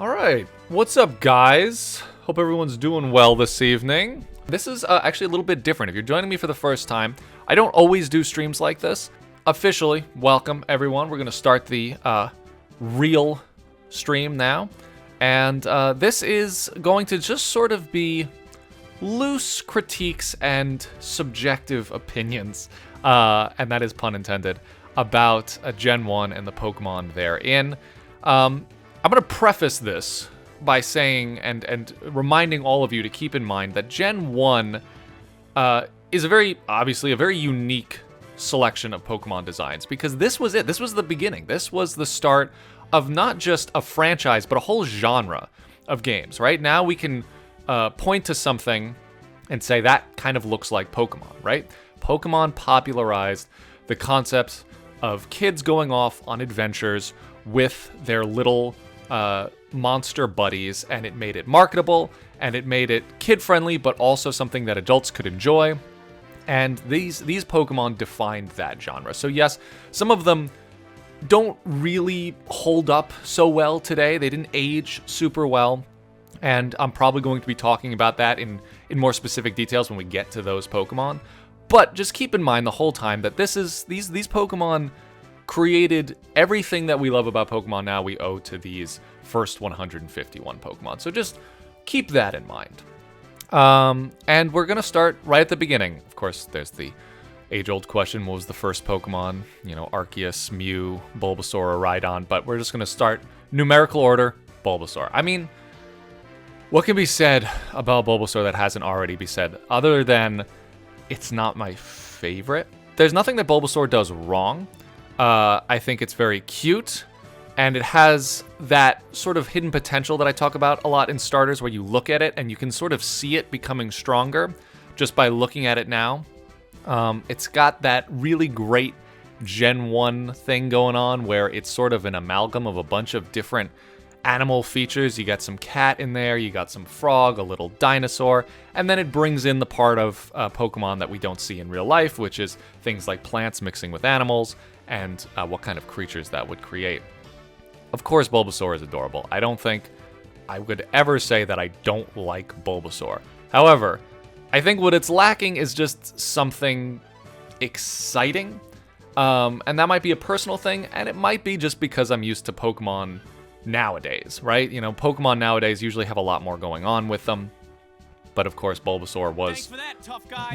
Alright, what's up guys? Hope everyone's doing well this evening. This is actually a little bit different. If you're joining me for the first time, I don't always do streams like this. Officially, welcome everyone. We're going to start the real stream now. And this is going to just sort of be loose critiques and subjective opinions, and that is pun intended, about Gen 1 and the Pokemon therein. I'm going to preface this by saying and reminding all of you to keep in mind that Gen 1 is obviously a very unique selection of Pokemon designs, because this was it. This was the beginning. This was the start of not just a franchise, but a whole genre of games, right? Now we can point to something and say that kind of looks like Pokemon, right? Pokemon popularized the concept of kids going off on adventures with their little monster buddies, and it made it marketable, and it made it kid-friendly, but also something that adults could enjoy. And these Pokemon defined that genre. So yes, some of them don't really hold up so well today. They didn't age super well, and I'm probably going to be talking about that in more specific details when we get to those Pokemon. But just keep in mind the whole time that these Pokemon created everything that we love about Pokemon now. We owe to these first 151 Pokemon. So just keep that in mind. And we're gonna start right at the beginning. Of course, there's the age-old question: what was the first Pokemon? You know, Arceus, Mew, Bulbasaur, or Rhydon. But we're just gonna start numerical order. Bulbasaur. I mean, what can be said about Bulbasaur that hasn't already been said, other than it's not my favorite? There's nothing that Bulbasaur does wrong. I think it's very cute, and it has that sort of hidden potential that I talk about a lot in starters, where you look at it and you can sort of see it becoming stronger just by looking at it now. It's got that really great Gen 1 thing going on, where it's sort of an amalgam of a bunch of different animal features. You got some cat in there, you got some frog, a little dinosaur, and then it brings in the part of Pokemon that we don't see in real life, which is things like plants mixing with animals, and what kind of creatures that would create. Of course, Bulbasaur is adorable. I don't think I would ever say that I don't like Bulbasaur. However, I think what it's lacking is just something exciting, and that might be a personal thing, and it might be just because I'm used to Pokemon nowadays, right? You know, Pokemon nowadays usually have a lot more going on with them. But of course, Bulbasaur was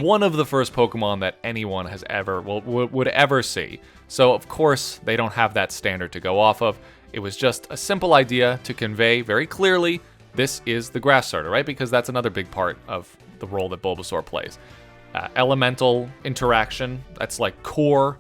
one of the first Pokemon that anyone has ever would ever see. So of course, they don't have that standard to go off of. It was just a simple idea to convey very clearly, this is the grass starter, right? Because that's another big part of the role that Bulbasaur plays. Elemental interaction, that's like core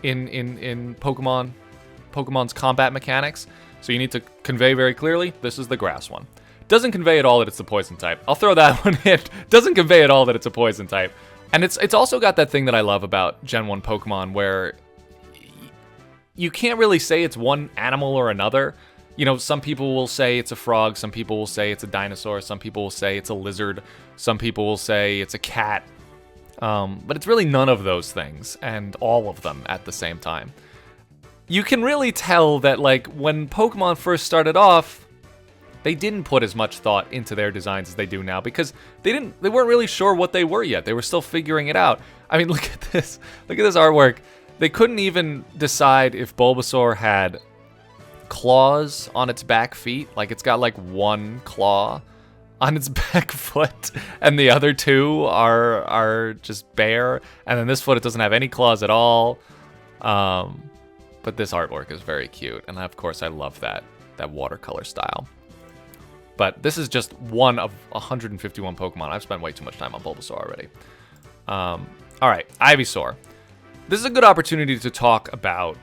in Pokemon's combat mechanics. So you need to convey very clearly, this is the grass one. Doesn't convey at all that it's the poison type. I'll throw that one in. Doesn't convey at all that it's a poison type. And it's also got that thing that I love about Gen 1 Pokemon, where you can't really say it's one animal or another. You know, some people will say it's a frog, some people will say it's a dinosaur, some people will say it's a lizard, some people will say it's a cat. But it's really none of those things, and all of them at the same time. You can really tell that, like, when Pokemon first started off, they didn't put as much thought into their designs as they do now, because they weren't really sure what they were yet. They were still figuring it out. I mean, look at this. Look at this artwork. They couldn't even decide if Bulbasaur had claws on its back feet. Like, it's got like one claw on its back foot, and the other two are just bare. And then this foot, it doesn't have any claws at all. But this artwork is very cute, and of course I love that watercolor style. But this is just one of 151 Pokemon. I've spent way too much time on Bulbasaur already. Alright, Ivysaur. This is a good opportunity to talk about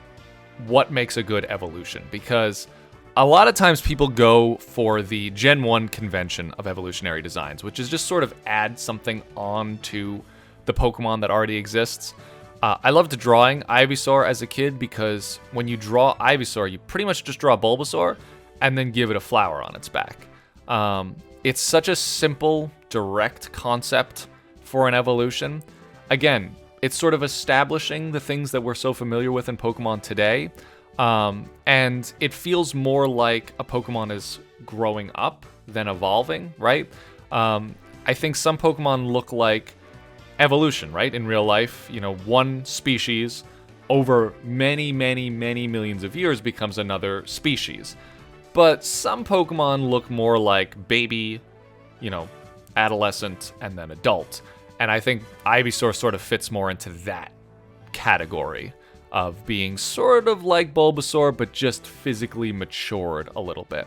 what makes a good evolution, because a lot of times people go for the Gen 1 convention of evolutionary designs, which is just sort of add something onto the Pokemon that already exists. I loved drawing Ivysaur as a kid, because when you draw Ivysaur, you pretty much just draw Bulbasaur and then give it a flower on its back. It's such a simple, direct concept for an evolution. Again, it's sort of establishing the things that we're so familiar with in Pokemon today, and it feels more like a Pokemon is growing up than evolving, right? I think some Pokemon look like evolution, right? In real life, you know, one species over many, many, many millions of years becomes another species. But some Pokemon look more like baby, you know, adolescent, and then adult. And I think Ivysaur sort of fits more into that category of being sort of like Bulbasaur, but just physically matured a little bit.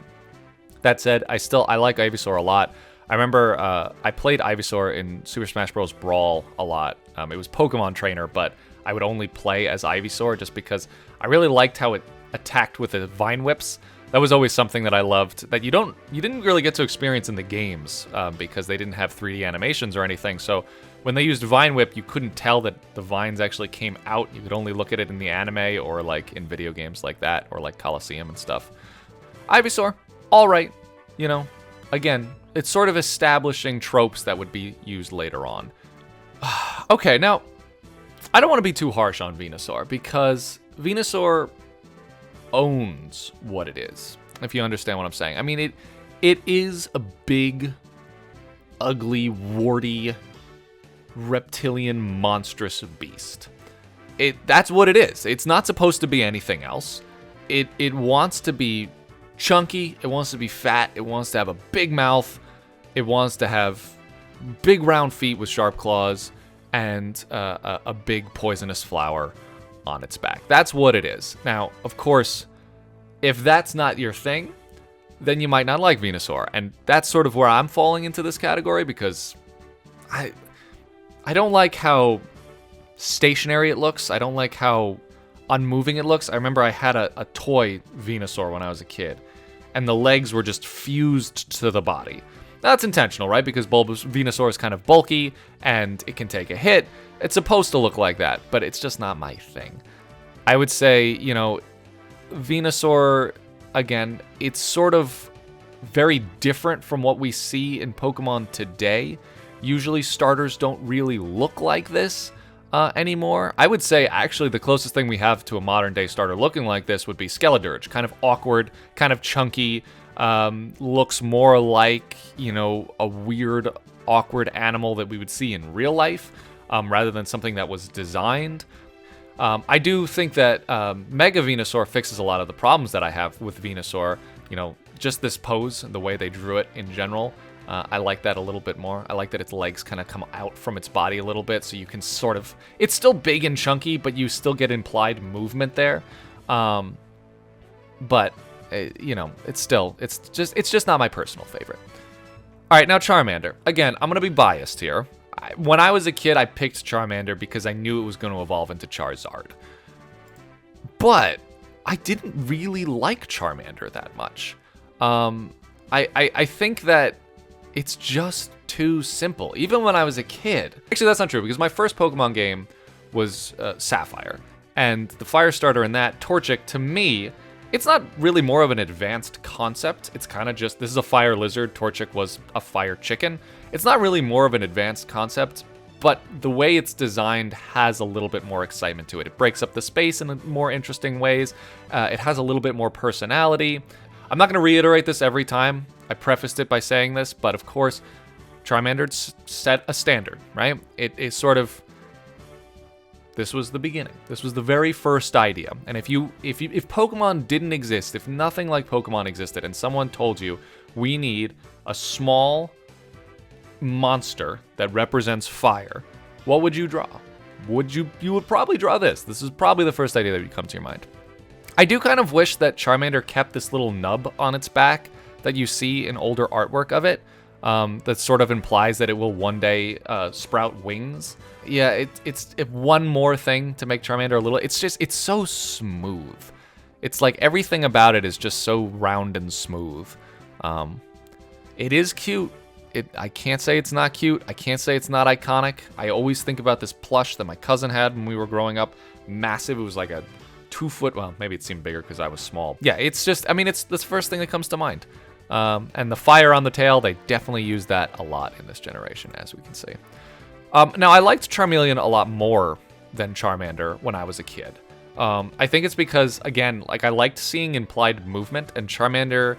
That said, I like Ivysaur a lot. I remember I played Ivysaur in Super Smash Bros. Brawl a lot. It was Pokemon Trainer, but I would only play as Ivysaur just because I really liked how it attacked with the Vine Whips. That was always something that I loved that you didn't really get to experience in the games because they didn't have 3D animations or anything. So when they used Vine Whip, you couldn't tell that the vines actually came out. You could only look at it in the anime or like in video games like that or like Coliseum and stuff. Ivysaur, all right, you know, again, it's sort of establishing tropes that would be used later on. Okay, now, I don't want to be too harsh on Venusaur because Venusaur owns what it is, if you understand what I'm saying. I mean, it is a big, ugly, warty, reptilian, monstrous beast. That's what it is. It's not supposed to be anything else. It wants to be chunky, it wants to be fat, it wants to have a big mouth, it wants to have big round feet with sharp claws, and a big poisonous flower on its back. That's what it is. Now, of course, if that's not your thing, then you might not like Venusaur, and that's sort of where I'm falling into this category because I don't like how stationary it looks. I don't like how unmoving it looks. I remember I had a toy Venusaur when I was a kid, and the legs were just fused to the body. That's intentional, right? Because Venusaur is kind of bulky, and it can take a hit. It's supposed to look like that, but it's just not my thing. I would say, you know, Venusaur, again, it's sort of very different from what we see in Pokemon today. Usually starters don't really look like this anymore. I would say, actually, the closest thing we have to a modern-day starter looking like this would be Skeledirge. Kind of awkward, kind of chunky, looks more like, you know, a weird, awkward animal that we would see in real life, rather than something that was designed. I do think that Mega Venusaur fixes a lot of the problems that I have with Venusaur. You know, just this pose, the way they drew it in general. I like that a little bit more. I like that its legs kind of come out from its body a little bit, so you can sort of... It's still big and chunky, but you still get implied movement there. But, you know, it's just not my personal favorite. All right, now Charmander. Again, I'm going to be biased here. When I was a kid, I picked Charmander because I knew it was going to evolve into Charizard. But I didn't really like Charmander that much. I think that it's just too simple, even when I was a kid. Actually, that's not true, because my first Pokemon game was Sapphire. And the fire starter in that, Torchic, to me, it's not really more of an advanced concept. It's kind of just, this is a fire lizard, Torchic was a fire chicken. It's not really more of an advanced concept, but the way it's designed has a little bit more excitement to it. It breaks up the space in more interesting ways. It has a little bit more personality. I'm not going to reiterate this every time. I prefaced it by saying this, but of course, Charmander set a standard, right? It is sort of... This was the beginning. This was the very first idea. And if Pokemon didn't exist, if nothing like Pokemon existed, and someone told you, we need a small monster that represents fire, what would you draw? You would probably draw this. This is probably the first idea that would come to your mind. I do kind of wish that Charmander kept this little nub on its back that you see in older artwork of it. That sort of implies that it will one day sprout wings. Yeah, it's one more thing to make Charmander a little... It's so smooth. It's like everything about it is just so round and smooth. It is cute. I can't say it's not cute. I can't say it's not iconic. I always think about this plush that my cousin had when we were growing up. Massive. It was like a 2-foot... Well, maybe it seemed bigger because I was small. Yeah, it's just... I mean, it's the first thing that comes to mind. And the fire on the tail, they definitely use that a lot in this generation, as we can see. Now, I liked Charmeleon a lot more than Charmander when I was a kid. I think it's because, again, like I liked seeing implied movement, and Charmander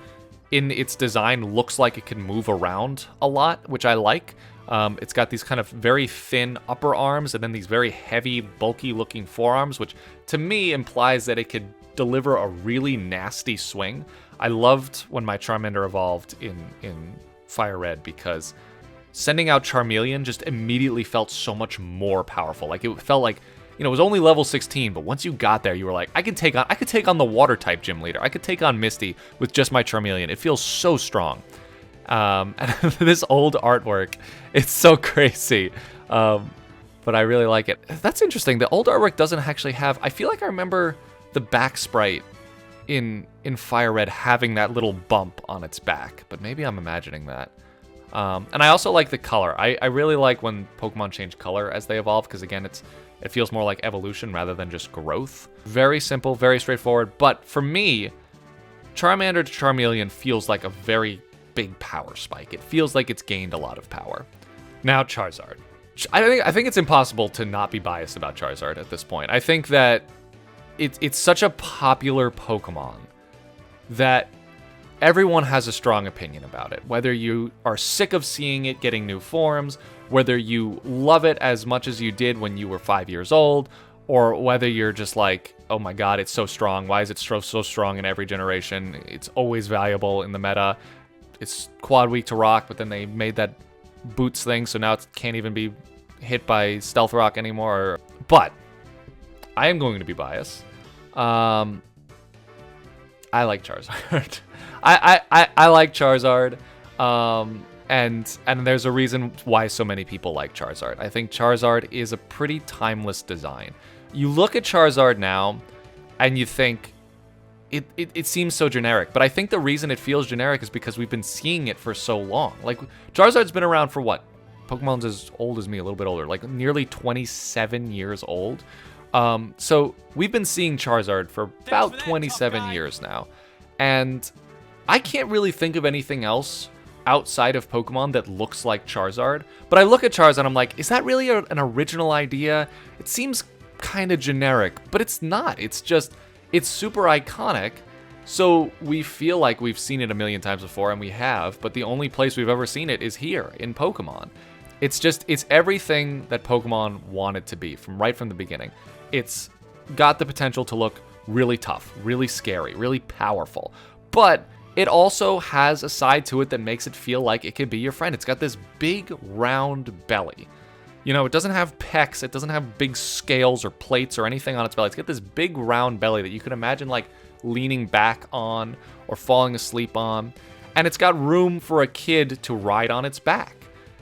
in its design looks like it can move around a lot, which I like. It's got these kind of very thin upper arms and then these very heavy, bulky looking forearms, which to me implies that it could deliver a really nasty swing. I loved when my Charmander evolved in Fire Red because sending out Charmeleon just immediately felt so much more powerful. Like it felt like, you know, it was only level 16, but once you got there, you were like, I could take on the water type gym leader. I could take on Misty with just my Charmeleon. It feels so strong. And this old artwork, it's so crazy. But I really like it. That's interesting. The old artwork doesn't actually have, I feel like I remember the back sprite in Fire Red having that little bump on its back, but maybe I'm imagining that. And I also like the color. I really like when Pokemon change color as they evolve, because again, it feels more like evolution rather than just growth. Very simple, very straightforward, but for me, Charmander to Charmeleon feels like a very big power spike. It feels like it's gained a lot of power. Now Charizard. I think it's impossible to not be biased about Charizard at this point. I think that it's such a popular Pokemon that everyone has a strong opinion about it. Whether you are sick of seeing it getting new forms, whether you love it as much as you did when you were 5 years old, or whether you're just like, oh my god, it's so strong. Why is it so strong in every generation? It's always valuable in the meta. It's quad weak to rock, but then they made that boots thing, so now it can't even be hit by stealth rock anymore. But I am going to be biased. I like Charizard. I like Charizard. And there's a reason why so many people like Charizard. I think Charizard is a pretty timeless design. You look at Charizard now, and you think, it seems so generic, but I think the reason it feels generic is because we've been seeing it for so long. Like, Charizard's been around for what? Pokemon's as old as me, a little bit older, like nearly 27 years old. So we've been seeing Charizard for about 27 years now, and I can't really think of anything else outside of Pokemon that looks like Charizard. But I look at Charizard and I'm like, is that really an original idea? It seems kind of generic, but it's not. It's just, it's super iconic, so we feel like we've seen it a million times before, and we have, but the only place we've ever seen it is here, in Pokemon. It's everything that Pokemon wanted to be, right from the beginning. It's got the potential to look really tough, really scary, really powerful, but it also has a side to it that makes it feel like it could be your friend. It's got this big, round belly. You know, it doesn't have pecs, it doesn't have big scales or plates or anything on its belly. It's got this big round belly that you can imagine like leaning back on or falling asleep on. And it's got room for a kid to ride on its back.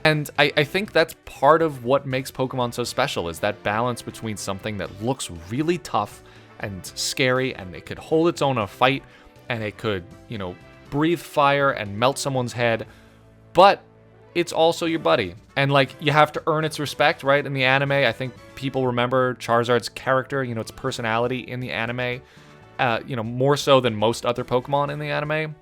And I think that's part of what makes Pokemon so special, is that balance between something that looks really tough and scary, and it could hold its own in a fight, and it could, you know, breathe fire and melt someone's head, but it's also your buddy. And like, you have to earn its respect, right? In the anime, I think people remember Charizard's character, you know, its personality in the anime, you know, more so than most other Pokemon in the anime,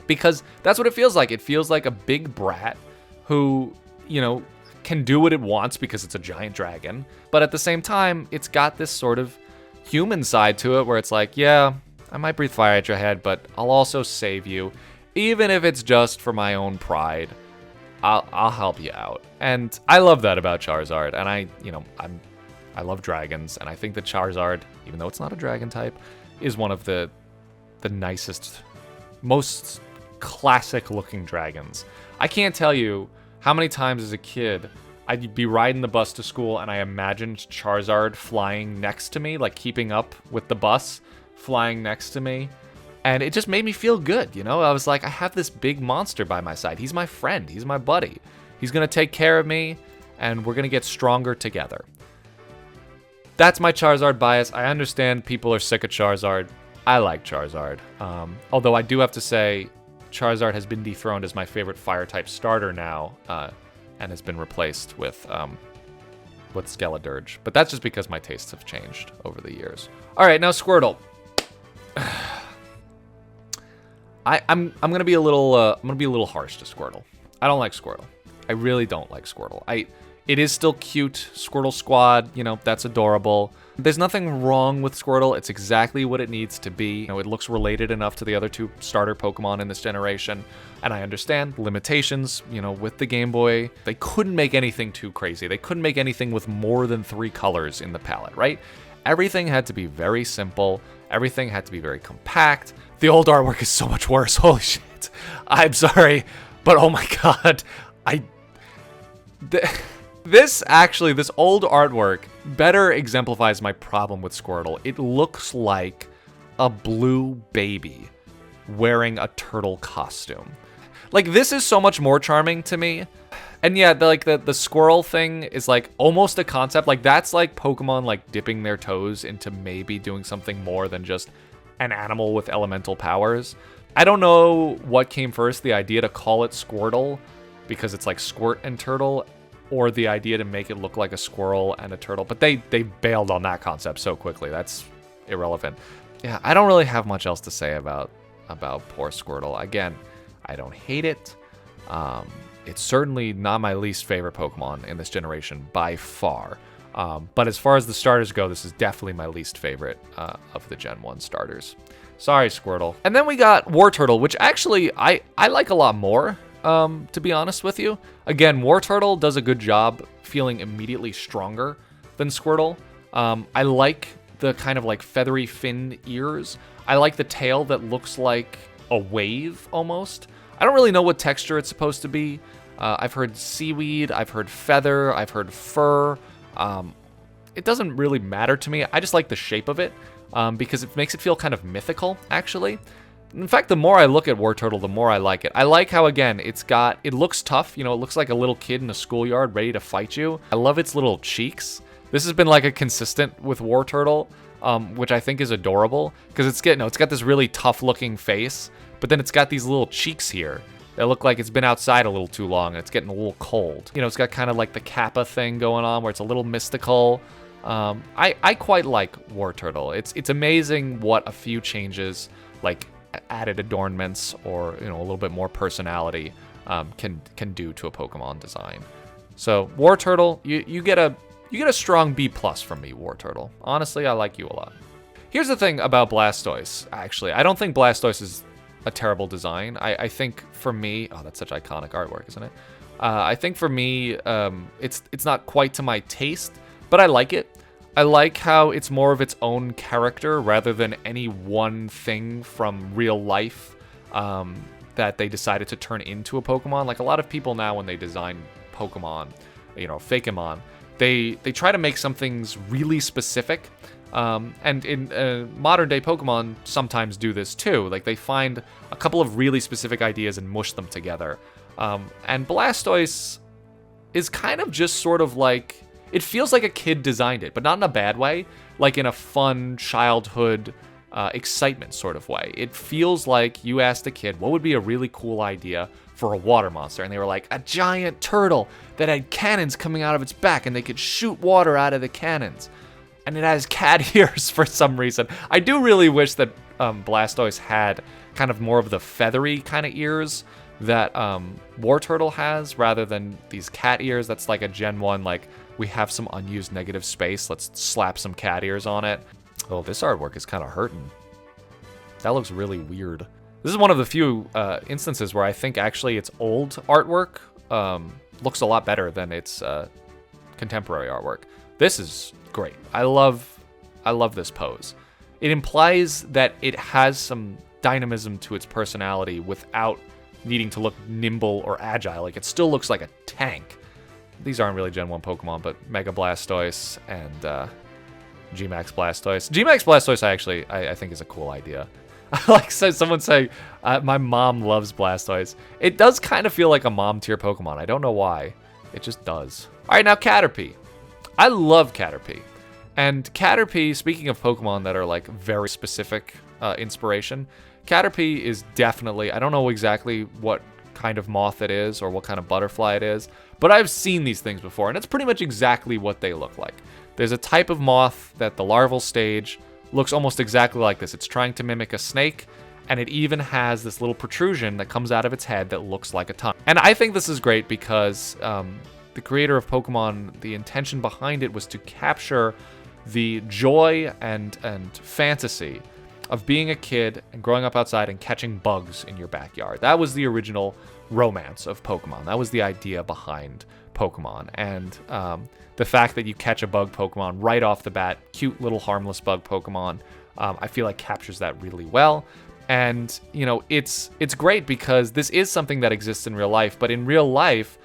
because that's what it feels like. It feels like a big brat who, you know, can do what it wants because it's a giant dragon, but at the same time, it's got this sort of human side to it where it's like, yeah, I might breathe fire at your head, but I'll also save you, even if it's just for my own pride. I'll help you out. And I love that about Charizard. And I love dragons, and I think that Charizard, even though it's not a dragon type, is one of the nicest, most classic looking dragons. I can't tell you how many times as a kid I'd be riding the bus to school and I imagined Charizard flying next to me, like keeping up with the bus, flying next to me. And it just made me feel good, you know? I was like, I have this big monster by my side. He's my friend. He's my buddy. He's going to take care of me, and we're going to get stronger together. That's my Charizard bias. I understand people are sick of Charizard. I like Charizard. Although I do have to say, Charizard has been dethroned as my favorite fire-type starter now, and has been replaced with Skeledirge. But that's just because my tastes have changed over the years. All right, now Squirtle. I'm gonna be a little harsh to Squirtle. I don't like Squirtle. I really don't like Squirtle. It is still cute. Squirtle Squad, you know, that's adorable. There's nothing wrong with Squirtle. It's exactly what it needs to be. You know, it looks related enough to the other 2 starter Pokemon in this generation. And I understand limitations, you know, with the Game Boy. They couldn't make anything too crazy. They couldn't make anything with more than 3 colors in the palette, right? Everything had to be very simple. Everything had to be very compact. The old artwork is so much worse. Holy shit. I'm sorry, but oh my god. This old artwork better exemplifies my problem with Squirtle. It looks like a blue baby wearing a turtle costume. Like, this is so much more charming to me. And yeah, the squirrel thing is like almost a concept. Like, that's like Pokemon like dipping their toes into maybe doing something more than just an animal with elemental powers. I don't know what came first, the idea to call it Squirtle because it's like squirt and turtle, or the idea to make it look like a squirrel and a turtle. But they bailed on that concept so quickly. That's irrelevant. Yeah, I don't really have much else to say about poor Squirtle. Again, I don't hate it. It's certainly not my least favorite Pokemon in this generation by far. But as far as the starters go, this is definitely my least favorite of the Gen 1 starters. Sorry, Squirtle. And then we got Wartortle, which actually I like a lot more. To be honest with you. Again, Wartortle does a good job feeling immediately stronger than Squirtle. I like the kind of like feathery fin ears. I like the tail that looks like a wave almost. I don't really know what texture it's supposed to be. I've heard seaweed, I've heard feather, I've heard fur. It doesn't really matter to me. I just like the shape of it because it makes it feel kind of mythical, actually. In fact, the more I look at Wartortle, the more I like it. I like how, again, it looks tough. You know, it looks like a little kid in a schoolyard ready to fight you. I love its little cheeks. This has been like a consistent with Wartortle, which I think is adorable because it's got this really tough looking face, but then it's got these little cheeks here that look like it's been outside a little too long and it's getting a little cold. You know, it's got kind of like the Kappa thing going on where it's a little mystical. I quite like Wartortle. It's amazing what a few changes, like added adornments or, you know, a little bit more personality can do to a Pokemon design. So Wartortle, you get a strong B+ from me, Wartortle. Honestly, I like you a lot. Here's the thing about Blastoise, actually. I don't think Blastoise is a terrible design. I think for me, oh, that's such iconic artwork, isn't it? I think for me, it's not quite to my taste, but I like it. I like how it's more of its own character rather than any one thing from real life that they decided to turn into a Pokemon. Like a lot of people now when they design Pokemon, you know, Fakemon, they try to make some things really specific. And in modern day Pokemon sometimes do this too. Like they find a couple of really specific ideas and mush them together. And Blastoise is kind of just sort of like, it feels like a kid designed it, but not in a bad way, like in a fun childhood excitement sort of way. It feels like you asked a kid, what would be a really cool idea for a water monster? And they were like, a giant turtle that had cannons coming out of its back and they could shoot water out of the cannons. And it has cat ears for some reason. I do really wish that Blastoise had kind of more of the feathery kind of ears that Wartortle has, rather than these cat ears. That's like a Gen 1, like, we have some unused negative space, let's slap some cat ears on it. Oh, this artwork is kind of hurting. That looks really weird. This is one of the few instances where I think actually its old artwork looks a lot better than its contemporary artwork. This is great. I love this pose. It implies that it has some dynamism to its personality without needing to look nimble or agile. Like, it still looks like a tank. These aren't really Gen 1 Pokemon, but Mega Blastoise and G-Max Blastoise. G-Max Blastoise I think is a cool idea. Like someone saying, my mom loves Blastoise. It does kind of feel like a mom tier Pokemon. I don't know why. It just does. All right, now Caterpie. I love Caterpie. And Caterpie, speaking of Pokemon that are like very specific inspiration, Caterpie is definitely, I don't know exactly what kind of moth it is or what kind of butterfly it is, but I've seen these things before, and it's pretty much exactly what they look like. There's a type of moth that the larval stage looks almost exactly like this. It's trying to mimic a snake, and it even has this little protrusion that comes out of its head that looks like a tongue. And I think this is great because the creator of Pokemon, the intention behind it was to capture the joy and fantasy of being a kid and growing up outside and catching bugs in your backyard. That was the original romance of Pokemon. That was the idea behind Pokemon. And the fact that you catch a bug Pokemon right off the bat, cute little harmless bug Pokemon, I feel like captures that really well. And, you know, it's great because this is something that exists in real life, but in real life,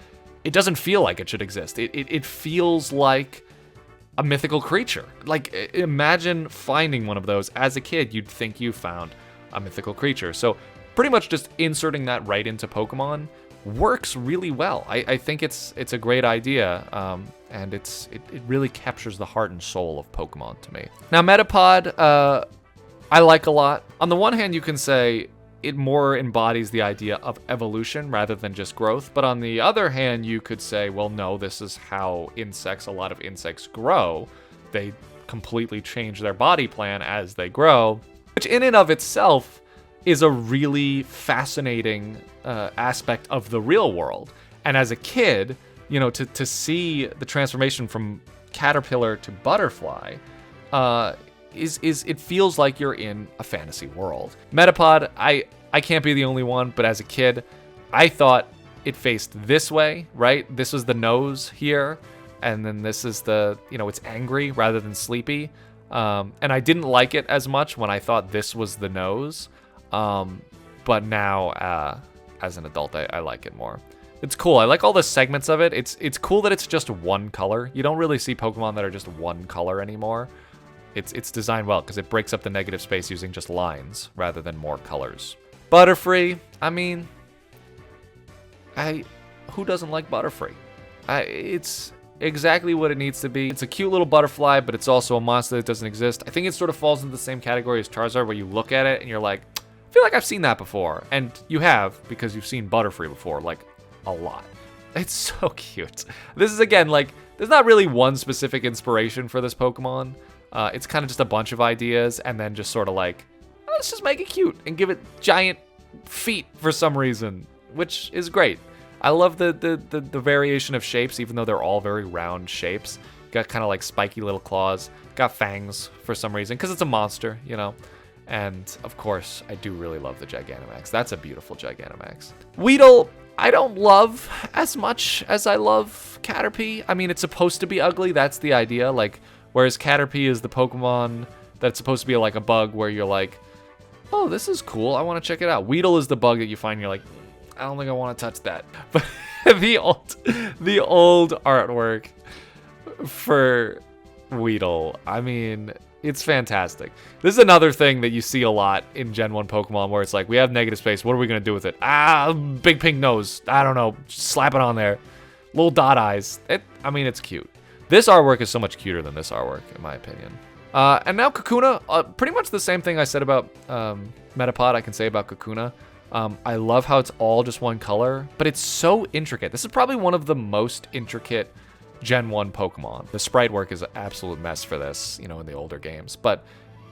it doesn't feel like it should exist. It feels like a mythical creature. Like, imagine finding one of those. As a kid, you'd think you found a mythical creature. So pretty much just inserting that right into Pokemon works really well. I think it's a great idea, and it really captures the heart and soul of Pokemon to me. Now, Metapod, I like a lot. On the one hand, you can say it more embodies the idea of evolution rather than just growth. But on the other hand, you could say, well, no, this is how a lot of insects grow. They completely change their body plan as they grow, which in and of itself is a really fascinating aspect of the real world. And as a kid, you know, to see the transformation from caterpillar to butterfly, it feels like you're in a fantasy world. Metapod, I can't be the only one, but as a kid, I thought it faced this way, right? This was the nose here, and then this is the, you know, it's angry rather than sleepy. And I didn't like it as much when I thought this was the nose. But now, as an adult, I like it more. It's cool. I like all the segments of it. It's cool that it's just one color. You don't really see Pokemon that are just one color anymore. It's designed well because it breaks up the negative space using just lines rather than more colors. Butterfree, I mean, who doesn't like Butterfree? It's exactly what it needs to be. It's a cute little butterfly, but it's also a monster that doesn't exist. I think it sort of falls into the same category as Charizard, where you look at it and you're like, I feel like I've seen that before. And you have, because you've seen Butterfree before, like, a lot. It's so cute. This is, again, like, there's not really one specific inspiration for this Pokemon. It's kind of just a bunch of ideas, and then just sort of like, let's just make it cute and give it giant feet for some reason, which is great. I love the variation of shapes, even though they're all very round shapes. Got kind of like spiky little claws. Got fangs for some reason, because it's a monster, you know. And, of course, I do really love the Gigantamax. That's a beautiful Gigantamax. Weedle, I don't love as much as I love Caterpie. I mean, it's supposed to be ugly. That's the idea. Like, whereas Caterpie is the Pokemon that's supposed to be like a bug where you're like, oh, this is cool. I want to check it out. Weedle is the bug that you find and you're like, I don't think I want to touch that. But the old artwork for Weedle, I mean, it's fantastic. This is another thing that you see a lot in Gen 1 Pokemon where it's like, we have negative space. What are we going to do with it? Big pink nose. I don't know. Just slap it on there. Little dot eyes. I mean, it's cute. This artwork is so much cuter than this artwork, in my opinion. And now Kakuna, pretty much the same thing I said about Metapod, I can say about Kakuna. I love how it's all just one color, but it's so intricate. This is probably one of the most intricate Gen 1 Pokemon. The sprite work is an absolute mess for this, you know, in the older games. But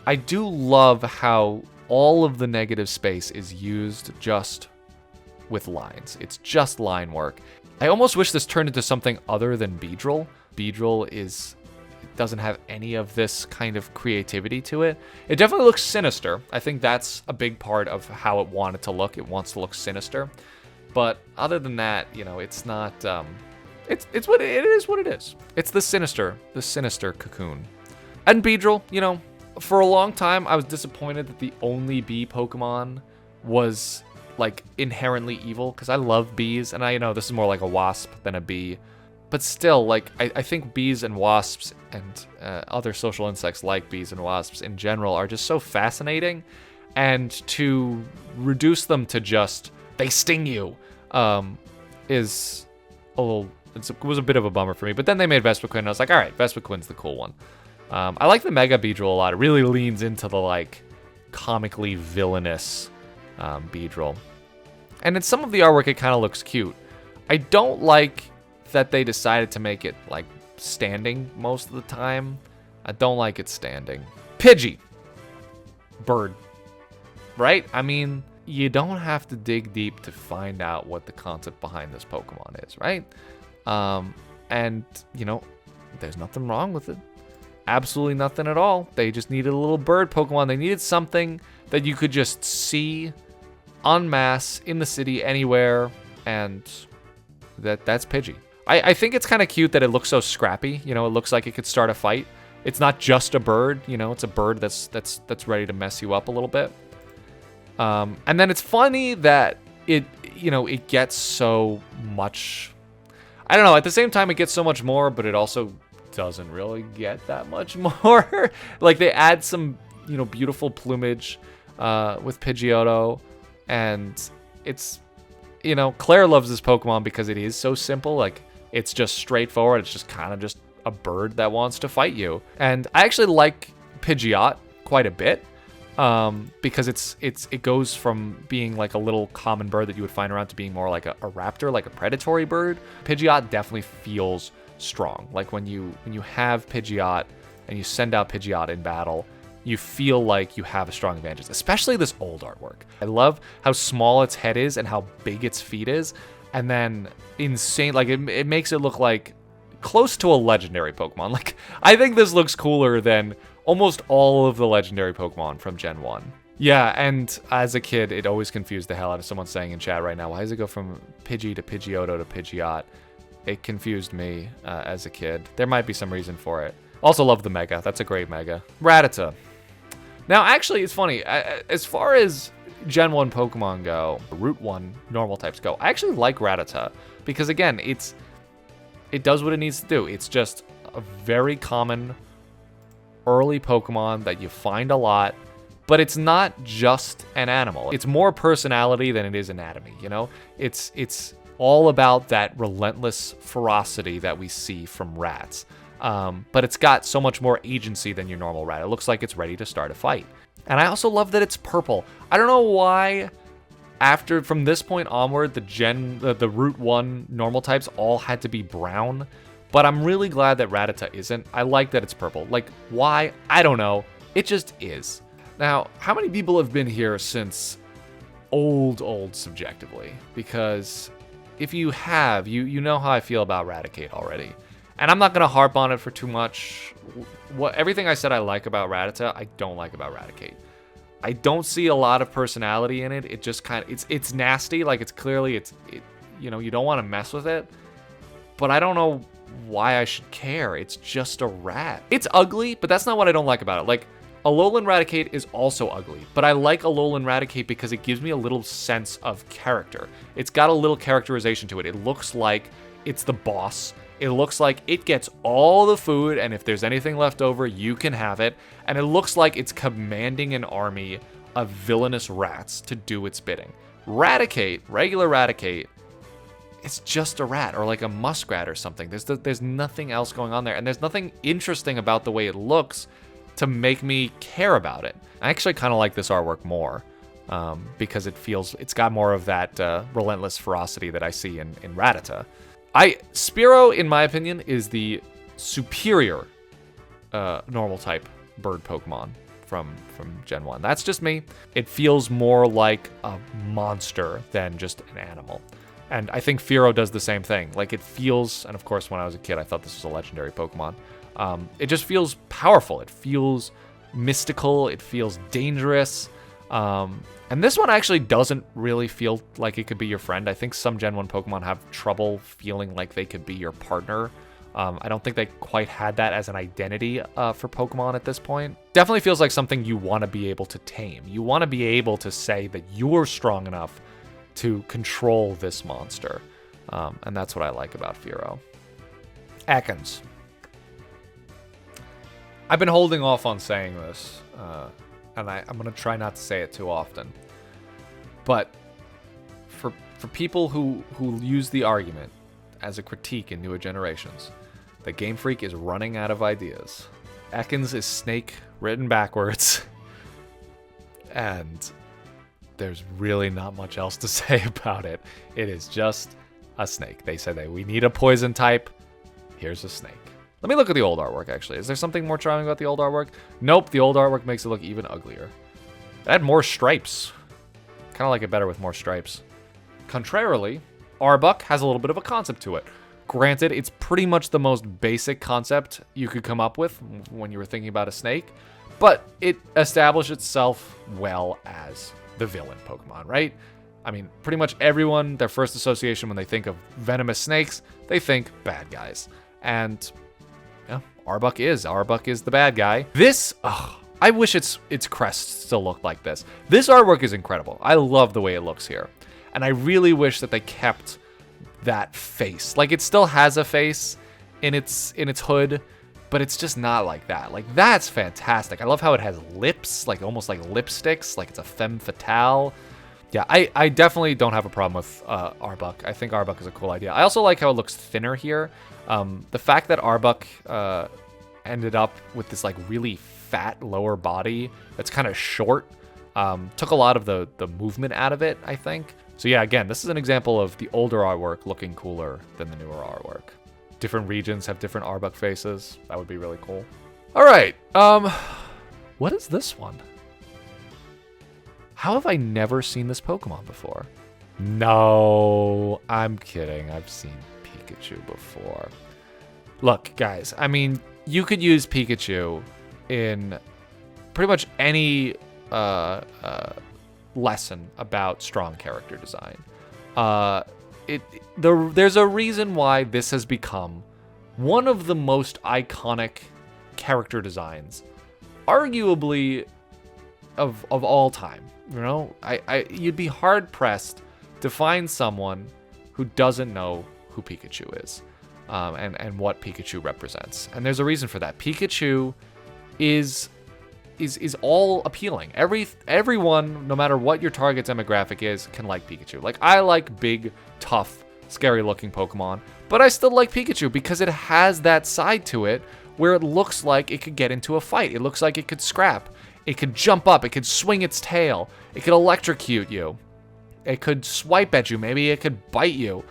I do love how all of the negative space is used just with lines. It's just line work. I almost wish this turned into something other than Beedrill. Beedrill doesn't have any of this kind of creativity to it. It definitely looks sinister. I think that's a big part of how it wanted to look. It wants to look sinister. But other than that, you know, it's not... It is what it is. It's the sinister cocoon. And Beedrill, you know, for a long time, I was disappointed that the only bee Pokemon was, like, inherently evil, because I love bees, and I know this is more like a wasp than a bee. But still, like, I think bees and wasps and other social insects like bees and wasps in general are just so fascinating. And to reduce them to just, they sting you, is a little... It was a bit of a bummer for me. But then they made Vespiquen, and I was like, all right, Vespiquen's the cool one. I like the Mega Beedrill a lot. It really leans into the, like, comically villainous Beedrill. And in some of the artwork, it kind of looks cute. I don't like that they decided to make it, like, standing most of the time. I don't like it standing. Pidgey. Bird. Right? I mean, you don't have to dig deep to find out what the concept behind this Pokemon is, right? And, you know, there's nothing wrong with it. Absolutely nothing at all. They just needed a little bird Pokemon. They needed something that you could just see en masse in the city anywhere, and that's Pidgey. I think it's kind of cute that it looks so scrappy. You know, it looks like it could start a fight. It's not just a bird, you know, it's a bird that's ready to mess you up a little bit. And then it's funny that it gets so much. I don't know, at the same time it gets so much more, but it also doesn't really get that much more. Like, they add some, you know, beautiful plumage with Pidgeotto, and it's, you know, Claire loves this Pokemon because it is so simple. Like, it's just straightforward. It's just kind of just a bird that wants to fight you. And I actually like Pidgeot quite a bit. Because it goes from being like a little common bird that you would find around to being more like a raptor, like a predatory bird. Pidgeot definitely feels strong. Like when you have Pidgeot and you send out Pidgeot in battle, you feel like you have a strong advantage, especially this old artwork. I love how small its head is and how big its feet is, and then insane, like it makes it look like close to a legendary Pokemon. Like, I think this looks cooler than almost all of the legendary Pokemon from Gen 1. Yeah, and as a kid, it always confused the hell out of someone saying in chat right now, why does it go from Pidgey to Pidgeotto to Pidgeot? It confused me as a kid. There might be some reason for it. Also love the Mega. That's a great Mega. Rattata. Now, actually, it's funny. As far as Gen 1 Pokemon go, Route 1 normal types go, I actually like Rattata. Because, again, it does what it needs to do. It's just a very common early Pokemon that you find a lot, but it's not just an animal. It's more personality than it is anatomy, you know? It's all about that relentless ferocity that we see from rats. But it's got so much more agency than your normal rat. It looks like it's ready to start a fight. And I also love that it's purple. I don't know why from this point onward, the Route 1 normal types all had to be brown. But I'm really glad that Rattata isn't. I like that it's purple. Like, why? I don't know. It just is. Now, how many people have been here since old subjectively? Because if you have, you know how I feel about Raticate already. And I'm not going to harp on it for too much. Everything I said I like about Rattata, I don't like about Raticate. I don't see a lot of personality in it. It just kind of, it's nasty. Like, it's clearly, you know, you don't want to mess with it. But I don't know why I should care. It's just a rat. It's ugly, but that's not what I don't like about it. Like, Alolan Raticate is also ugly, but I like Alolan Raticate because it gives me a little sense of character. It's got a little characterization to it. It looks like it's the boss. It looks like it gets all the food, and if there's anything left over, you can have it. And it looks like it's commanding an army of villainous rats to do its bidding. Raticate, regular Raticate, it's just a rat or like a muskrat or something. There's nothing else going on there, and there's nothing interesting about the way it looks to make me care about it. I actually kind of like this artwork more because it's got more of that relentless ferocity that I see in Rattata. Spearow, in my opinion, is the superior normal type bird Pokemon from Gen 1. That's just me. It feels more like a monster than just an animal. And I think Fearow does the same thing. Like, it feels, and of course when I was a kid I thought this was a legendary Pokemon. It just feels powerful. It feels mystical. It feels dangerous. And this one actually doesn't really feel like it could be your friend. I think some Gen 1 Pokemon have trouble feeling like they could be your partner. I don't think they quite had that as an identity for Pokemon at this point. Definitely feels like something you want to be able to tame. You want to be able to say that you're strong enough to control this monster. And that's what I like about Fearow. Ekans. I've been holding off on saying this, and I'm going to try not to say it too often. But for people who use the argument as a critique in newer generations, that Gamefreak is running out of ideas. Ekans is Snake written backwards, and there's really not much else to say about it. It is just a snake. They said we need a poison type. Here's a snake. Let me look at the old artwork, actually. Is there something more charming about the old artwork? Nope, the old artwork makes it look even uglier. It had more stripes. Kind of like it better with more stripes. Contrarily, Arbok has a little bit of a concept to it. Granted, it's pretty much the most basic concept you could come up with when you were thinking about a snake, but it established itself well as the villain Pokemon, right? I mean, pretty much everyone, their first association when they think of venomous snakes, they think bad guys. And yeah, Arbok is the bad guy. This, I wish its crest still looked like this. This artwork is incredible. I love the way it looks here. And I really wish that they kept that face. Like, it still has a face in its hood, but it's just not like that. Like, that's fantastic. I love how it has lips, like almost like lipsticks, like it's a femme fatale. Yeah, I definitely don't have a problem with Arbok. I think Arbok is a cool idea. I also like how it looks thinner here. The fact that Arbok ended up with this like really fat lower body that's kind of short took a lot of the movement out of it, I think. So yeah, again, this is an example of the older artwork looking cooler than the newer artwork. Different regions have different Arbok faces. That would be really cool. All right, what is this one? How have I never seen this Pokemon before? No, I'm kidding. I've seen Pikachu before. Look, guys, I mean, you could use Pikachu in pretty much any lesson about strong character design. There's a reason why this has become one of the most iconic character designs, arguably of all time. You know, you'd be hard pressed to find someone who doesn't know who Pikachu is, and what Pikachu represents. And there's a reason for that. Pikachu is all appealing. Everyone, no matter what your target demographic is, can like Pikachu. Like, I like big, tough, scary-looking Pokemon, but I still like Pikachu because it has that side to it where it looks like it could get into a fight. It looks like it could scrap. It could jump up. It could swing its tail. It could electrocute you. It could swipe at you. Maybe it could bite you.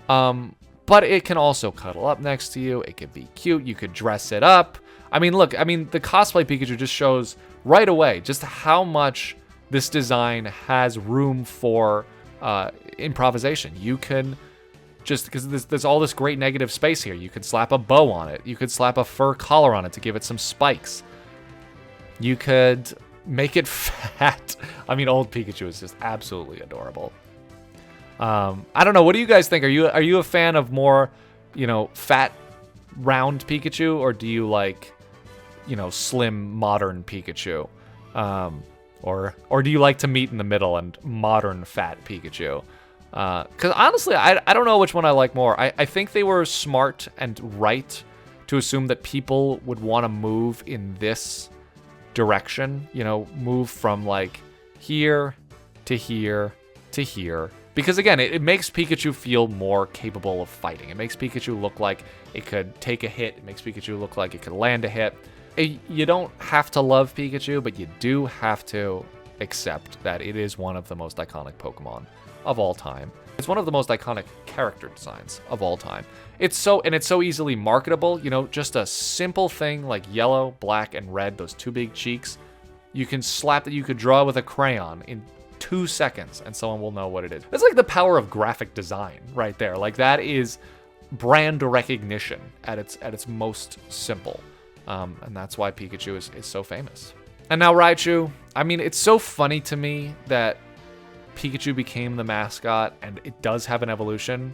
But it can also cuddle up next to you. It could be cute. You could dress it up. I mean, look, the cosplay Pikachu just shows right away just how much this design has room for improvisation. You can just, because there's all this great negative space here. You could slap a bow on it. You could slap a fur collar on it to give it some spikes. You could make it fat. I mean, old Pikachu is just absolutely adorable. I don't know. What do you guys think? Are you a fan of more, fat, round Pikachu, or do you like, slim, modern Pikachu? Or do you like to meet in the middle and modern fat Pikachu? Because honestly, I don't know which one I like more. I think they were smart and right to assume that people would want to move in this direction, move from like here to here to here, because again, it makes Pikachu feel more capable of fighting. It makes Pikachu look like it could take a hit. It makes Pikachu look like it could land a hit. You don't have to love Pikachu, but you do have to accept that it is one of the most iconic Pokemon of all time. It's one of the most iconic character designs of all time. It's so easily marketable, just a simple thing like yellow, black, and red, those two big cheeks. You can slap that, you could draw with a crayon in 2 seconds and someone will know what it is. It's like the power of graphic design right there. Like, that is brand recognition at its most simple. And that's why Pikachu is so famous. And now Raichu. I mean, it's so funny to me that Pikachu became the mascot and it does have an evolution,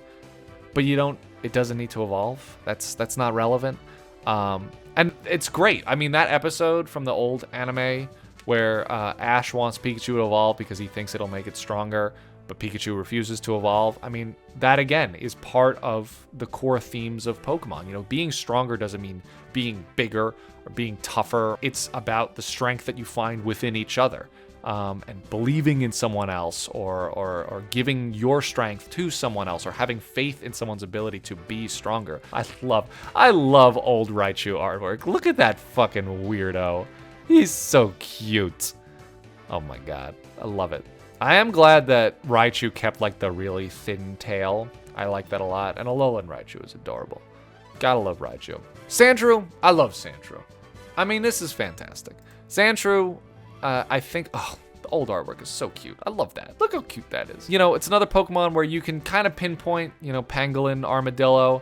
but it doesn't need to evolve. That's not relevant. And it's great. I mean, that episode from the old anime where Ash wants Pikachu to evolve because he thinks it'll make it stronger, but Pikachu refuses to evolve. I mean, that again is part of the core themes of Pokemon. Being stronger doesn't mean being bigger or being tougher. It's about the strength that you find within each other. And believing in someone else, or giving your strength to someone else, or having faith in someone's ability to be stronger. I love old Raichu artwork. Look at that fucking weirdo. He's so cute. Oh my god, I love it. I am glad that Raichu kept like the really thin tail. I like that a lot. And Alolan Raichu is adorable. Gotta love Raichu. Sandshrew, I love Sandshrew. I mean, this is fantastic. Sandshrew, I think, the old artwork is so cute. I love that. Look how cute that is. It's another Pokemon where you can kind of pinpoint, Pangolin, Armadillo,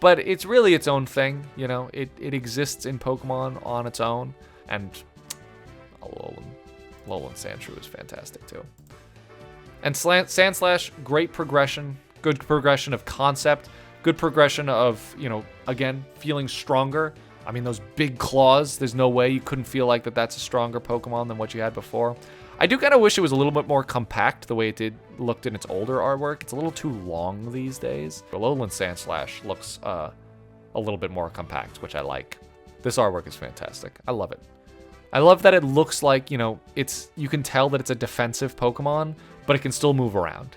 But it's really its own thing, you know? It exists in Pokemon on its own. And Alolan Sandshrew is fantastic too. And Sandslash, great progression. Good progression of concept. Good progression of, you know, again, feeling stronger. I mean, those big claws, there's no way you couldn't feel like that's a stronger Pokemon than what you had before. I do kind of wish it was a little bit more compact the way it looked in its older artwork. It's a little too long these days. Alolan Sandslash looks a little bit more compact, which I like. This artwork is fantastic. I love it. I love that it looks like, you know, you can tell that it's a defensive Pokemon, but it can still move around.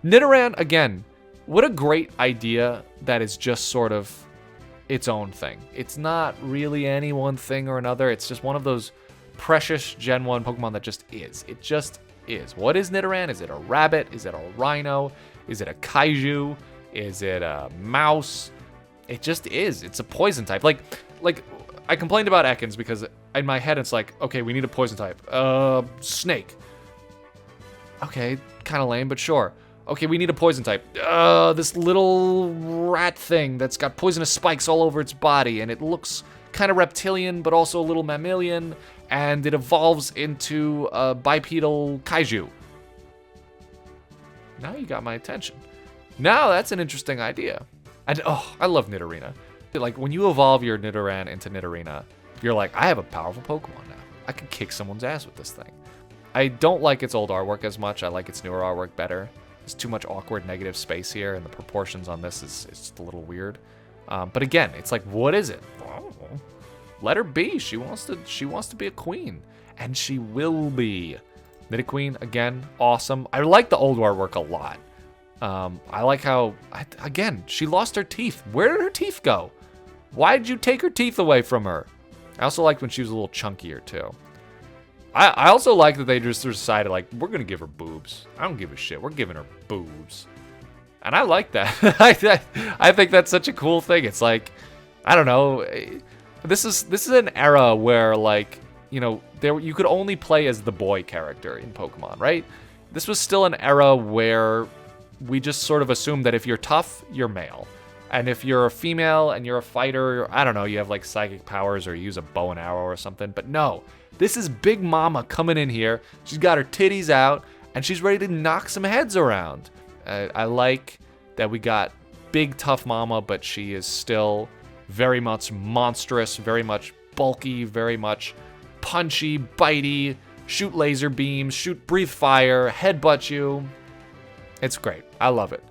Nidoran, again, what a great idea that is just sort of its own thing. It's not really any one thing or another. It's just one of those precious Gen 1 Pokemon that just is. It just is. What is Nidoran? Is it a rabbit? Is it a rhino? Is it a kaiju? Is it a mouse? It just is. It's a poison type. Like I complained about Ekans because in my head it's like, okay, we need a poison type. Snake. Okay, kind of lame, but sure. Okay, we need a poison type. This little rat thing that's got poisonous spikes all over its body, and it looks kind of reptilian, but also a little mammalian, and it evolves into a bipedal kaiju. Now you got my attention. Now that's an interesting idea. And oh, I love Nidorina. Like, when you evolve your Nidoran into Nidorina, you're like, I have a powerful Pokemon now. I can kick someone's ass with this thing. I don't like its old artwork as much. I like its newer artwork better. There's too much awkward negative space here, and the proportions on this is just a little weird. But again, it's like, what is it? I don't know. Let her be. She wants to be a queen, and she will be. Nidoqueen, again, awesome. I like the old artwork a lot. I like how, again, she lost her teeth. Where did her teeth go? Why did you take her teeth away from her? I also liked when she was a little chunkier too. I also like that they just decided, like, we're gonna give her boobs. I don't give a shit. We're giving her boobs. And I like that. I think that's such a cool thing. It's like, I don't know. This is an era where, like, you know, you could only play as the boy character in Pokemon, right? This was still an era where we just sort of assumed that if you're tough, you're male. And if you're a female and you're a fighter, I don't know, you have like psychic powers or you use a bow and arrow or something. But no, this is Big Mama coming in here. She's got her titties out and she's ready to knock some heads around. I like that we got big tough Mama, but she is still very much monstrous, very much bulky, very much punchy, bitey, shoot laser beams, breathe fire, headbutt you. It's great. I love it.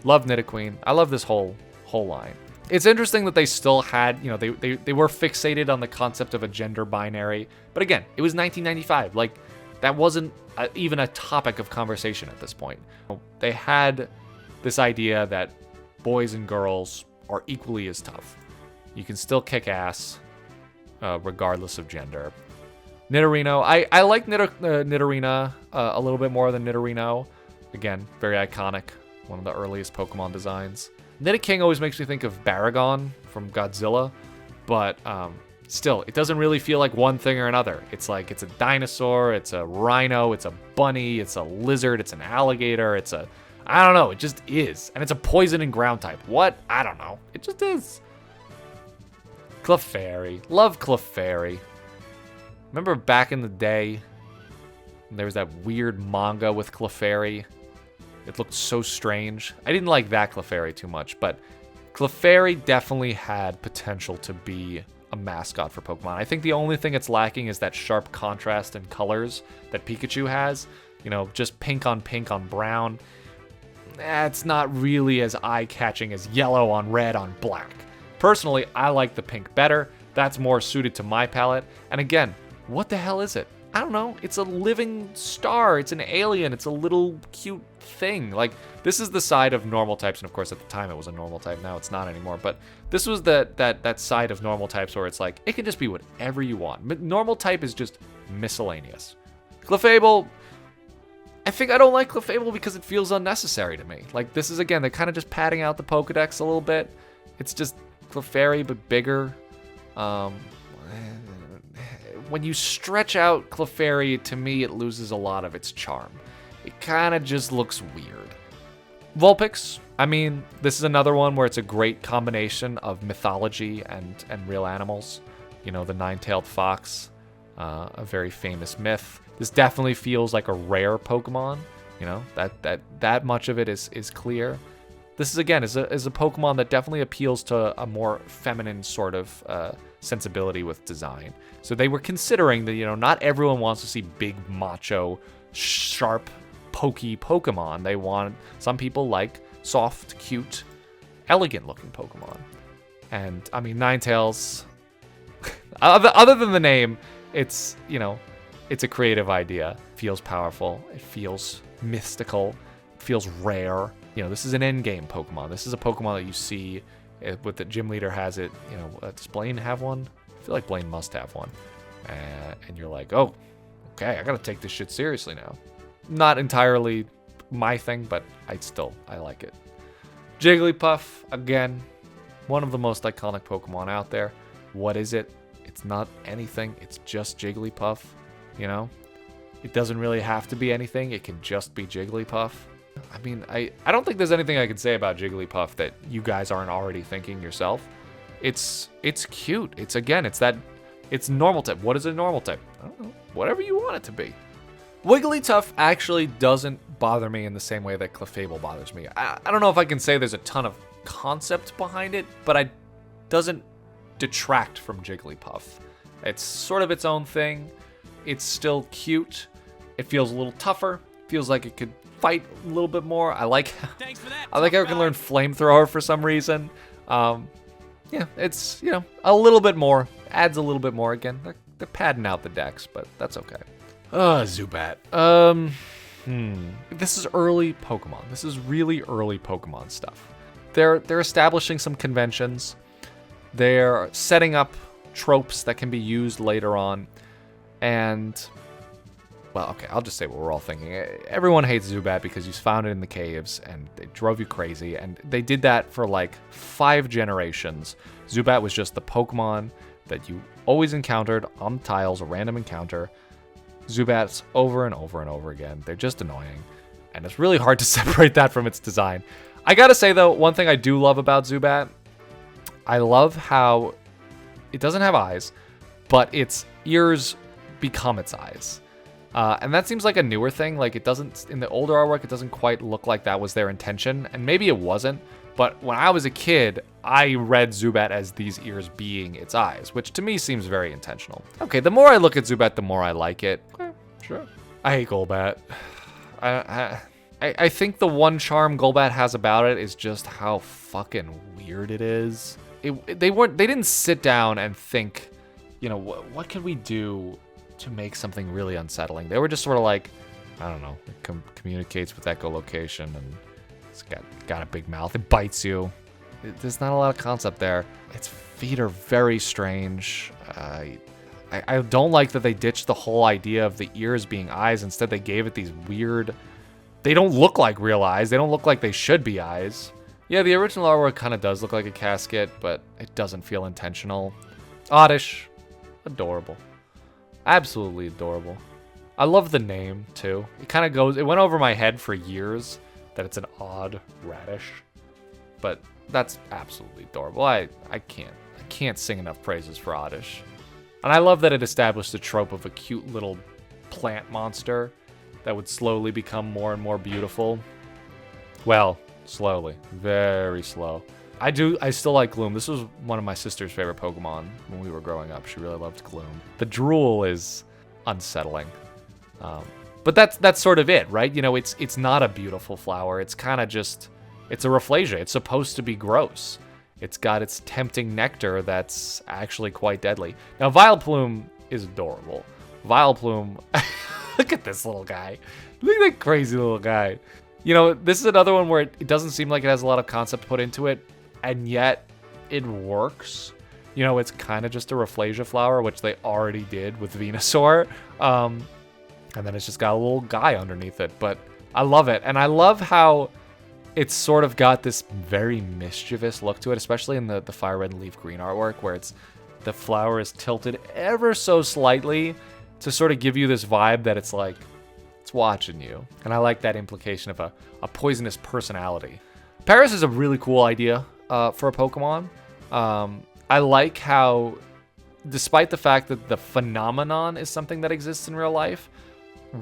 Love Nidoqueen. I love this whole line. It's interesting that they still had, you know, they were fixated on the concept of a gender binary. But again, it was 1995. Like, that wasn't even a topic of conversation at this point. They had this idea that boys and girls are equally as tough. You can still kick ass regardless of gender. Nidorino. I like Nidorina a little bit more than Nidorino. Again, very iconic. One of the earliest Pokemon designs. Nidoking always makes me think of Baragon from Godzilla, but still, it doesn't really feel like one thing or another. It's like, it's a dinosaur, it's a rhino, it's a bunny, it's a lizard, it's an alligator, it's a, I don't know, it just is. And it's a poison and ground type. What? I don't know. It just is. Clefairy. Love Clefairy. Remember back in the day, there was that weird manga with Clefairy? It looked so strange. I didn't like that Clefairy too much, but Clefairy definitely had potential to be a mascot for Pokemon. I think the only thing it's lacking is that sharp contrast in colors that Pikachu has. You know, just pink on brown. It's not really as eye-catching as yellow on red on black. Personally, I like the pink better. That's more suited to my palette. And again, what the hell is it? I don't know. It's a living star. It's an alien. It's a little cute thing. Like, this is the side of normal types, and of course at the time it was a normal type. Now it's not anymore. But this was that side of normal types where it's like, it can just be whatever you want. Normal type is just miscellaneous. Clefable, I think I don't like Clefable because it feels unnecessary to me. Like, this is, again, they're kind of just padding out the Pokedex a little bit. It's just Clefairy, but bigger. When you stretch out Clefairy, to me, it loses a lot of its charm. It kind of just looks weird. Vulpix, I mean, this is another one where it's a great combination of mythology and real animals. You know, the nine-tailed fox, a very famous myth. This definitely feels like a rare Pokemon. You know, that much of it is clear. This is, again, is a Pokemon that definitely appeals to a more feminine sort of sensibility with design. So they were considering that, you know, not everyone wants to see big, macho, sharp, pokey Pokemon. They want, some people like soft, cute, elegant-looking Pokemon. And, I mean, Ninetales, other than the name, it's, you know, it's a creative idea. It feels powerful. It feels mystical. It feels rare. You know, this is an endgame Pokemon. This is a Pokemon that you see with the gym leader has it. You know, does Blaine have one? I feel like Blaine must have one. And you're like, oh, okay, I gotta take this shit seriously now. Not entirely my thing, but I like it. Jigglypuff, again, one of the most iconic Pokemon out there. What is it? It's not anything. It's just Jigglypuff, you know? It doesn't really have to be anything. It can just be Jigglypuff. I mean, I don't think there's anything I can say about Jigglypuff that you guys aren't already thinking yourself. It's cute. It's normal type. What is a normal type? I don't know. Whatever you want it to be. Wigglytuff actually doesn't bother me in the same way that Clefable bothers me. I don't know if I can say there's a ton of concept behind it, but it doesn't detract from Jigglypuff. It's sort of its own thing. It's still cute. It feels a little tougher. Feels like it could fight a little bit more. I like how it can learn Flamethrower for some reason. Yeah, it's, you know, a little bit more. Adds a little bit more. Again, they're padding out the decks, but that's okay. Zubat. This is early Pokemon. This is really early Pokemon stuff. They're establishing some conventions. They're setting up tropes that can be used later on. And, well, okay, I'll just say what we're all thinking. Everyone hates Zubat because you found it in the caves and they drove you crazy. And they did that for like 5 generations. Zubat was just the Pokemon that you always encountered on the tiles, a random encounter. Zubats over and over and over again. They're just annoying. And it's really hard to separate that from its design. I gotta say, though, one thing I do love about Zubat, I love how it doesn't have eyes, but its ears become its eyes. And that seems like a newer thing. Like, it doesn't, in the older artwork, it doesn't quite look like that was their intention. And maybe it wasn't. But when I was a kid, I read Zubat as these ears being its eyes, which to me seems very intentional. Okay, the more I look at Zubat, the more I like it. Okay, sure. I hate Golbat. I think the one charm Golbat has about it is just how fucking weird it is. They didn't sit down and think, you know, what could we do to make something really unsettling? They were just sort of like, I don't know, it communicates with echolocation and it's got a big mouth. It bites you. There's not a lot of concept there. Its feet are very strange. I don't like that they ditched the whole idea of the ears being eyes. Instead, they gave it these weird... They don't look like real eyes. They don't look like they should be eyes. Yeah, the original artwork kind of does look like a casket, but it doesn't feel intentional. Oddish. Adorable. Absolutely adorable. I love the name, too. It went over my head for years that it's an odd radish. But that's absolutely adorable. I can't sing enough praises for Oddish. And I love that it established the trope of a cute little plant monster that would slowly become more and more beautiful. Well, slowly. Very slow. I still like Gloom. This was one of my sister's favorite Pokemon when we were growing up. She really loved Gloom. The drool is unsettling. But that's sort of it, right? You know, it's not a beautiful flower. It's kind of just... It's a Rafflesia. It's supposed to be gross. It's got its tempting nectar that's actually quite deadly. Now, Vileplume is adorable. Vileplume... Look at this little guy. Look at that crazy little guy. You know, this is another one where it doesn't seem like it has a lot of concept put into it, and yet it works. You know, it's kind of just a Rafflesia flower, which they already did with Venusaur. And then it's just got a little guy underneath it. But I love it. And I love how it's sort of got this very mischievous look to it, especially in the Fire Red and Leaf Green artwork, where the flower is tilted ever so slightly to sort of give you this vibe that it's It's watching you. And I like that implication of a poisonous personality. Paris is a really cool idea for a Pokemon. I like how, despite the fact that the phenomenon is something that exists in real life,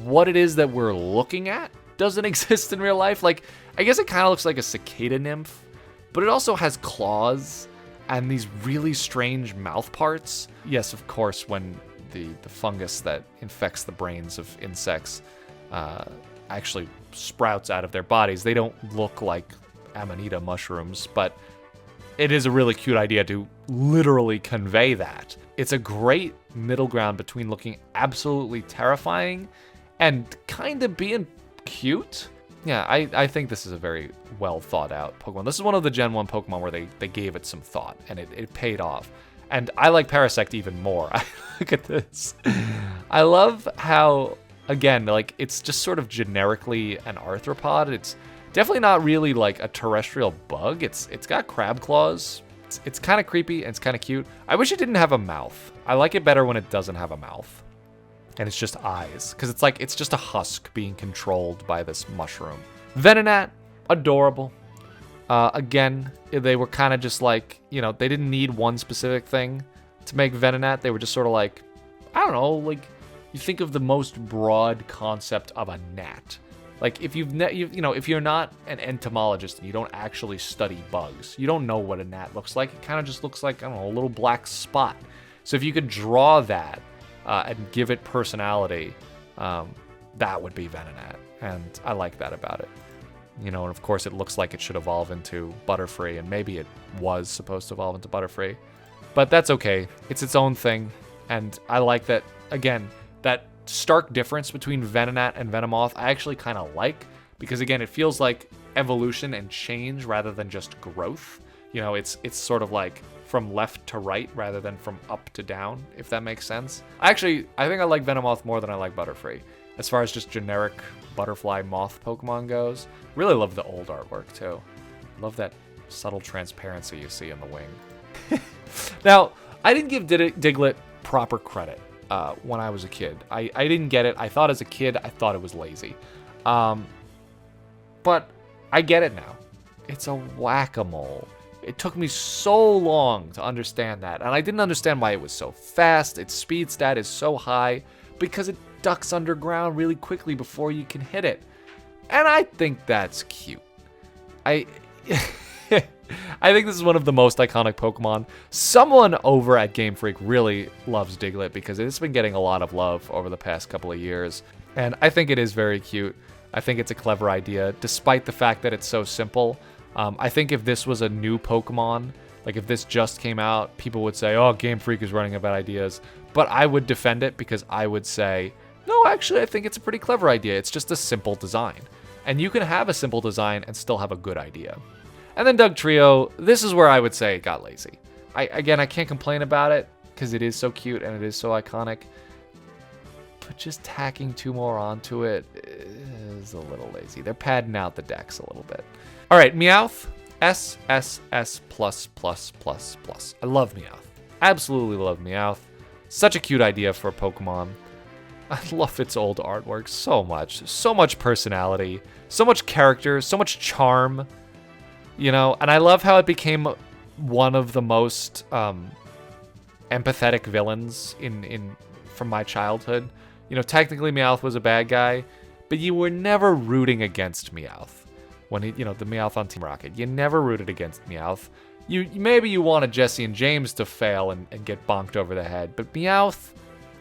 what it is that we're looking at doesn't exist in real life. Like, I guess it kind of looks like a cicada nymph, but it also has claws and these really strange mouth parts. Yes, of course, when the fungus that infects the brains of insects actually sprouts out of their bodies, they don't look like Amanita mushrooms, but it is a really cute idea to literally convey that. It's a great middle ground between looking absolutely terrifying and kind of being cute. Yeah, I think this is a very well thought out Pokemon. This is one of the Gen 1 Pokemon where they gave it some thought, and it paid off. And I like Parasect even more. Look at this. I love how, again, like, it's just sort of generically an arthropod. It's definitely not really like a terrestrial bug. It's got crab claws. It's kind of creepy and it's kind of cute. I wish it didn't have a mouth. I like it better when it doesn't have a mouth. And it's just eyes, because it's like, it's just a husk being controlled by this mushroom. Venonat, adorable. Again, they were kind of just like, you know, they didn't need one specific thing to make Venonat. They were just sort of like, I don't know, like, you think of the most broad concept of a gnat. Like, if you know, if you're not an entomologist and you don't actually study bugs, you don't know what a gnat looks like. It kind of just looks like, I don't know, a little black spot. So if you could draw that and give it personality, that would be Venonat. And I like that about it. You know, and of course it looks like it should evolve into Butterfree, and maybe it was supposed to evolve into Butterfree. But that's okay. It's its own thing. And I like that, again, that stark difference between Venonat and Venomoth I actually kind of like, because again, it feels like evolution and change rather than just growth. You know, it's sort of like from left to right rather than from up to down, if that makes sense. Actually, I think I like Venomoth more than I like Butterfree, as far as just generic butterfly moth Pokemon goes. Really love the old artwork too. Love that subtle transparency you see in the wing. Now, I didn't give Diglett proper credit when I was a kid. I didn't get it. I thought as a kid, I thought it was lazy. But I get it now. It's a whack-a-mole. It took me so long to understand that, and I didn't understand why it was so fast. Its speed stat is so high because it ducks underground really quickly before you can hit it. And I think that's cute. I think this is one of the most iconic Pokemon. Someone over at Gamefreak really loves Diglett because it's been getting a lot of love over the past couple of years. And I think it is very cute. I think it's a clever idea, despite the fact that it's so simple. I think if this was a new Pokemon, like if this just came out, people would say, oh, Gamefreak is running about ideas. But I would defend it because I would say, no, actually, I think it's a pretty clever idea. It's just a simple design. And you can have a simple design and still have a good idea. And then Dugtrio, this is where I would say it got lazy. Again, I can't complain about it because it is so cute and it is so iconic. But just tacking 2 more onto it is a little lazy. They're padding out the decks a little bit. All right, Meowth, S, S, S, plus, plus, plus, plus. I love Meowth. Absolutely love Meowth. Such a cute idea for a Pokemon. I love its old artwork so much. So much personality, so much character, so much charm. You know, and I love how it became one of the most empathetic villains from my childhood. You know, technically Meowth was a bad guy, but you were never rooting against Meowth. When he, you know, the Meowth on Team Rocket, you never rooted against Meowth. Maybe you wanted Jesse and James to fail and get bonked over the head, but Meowth,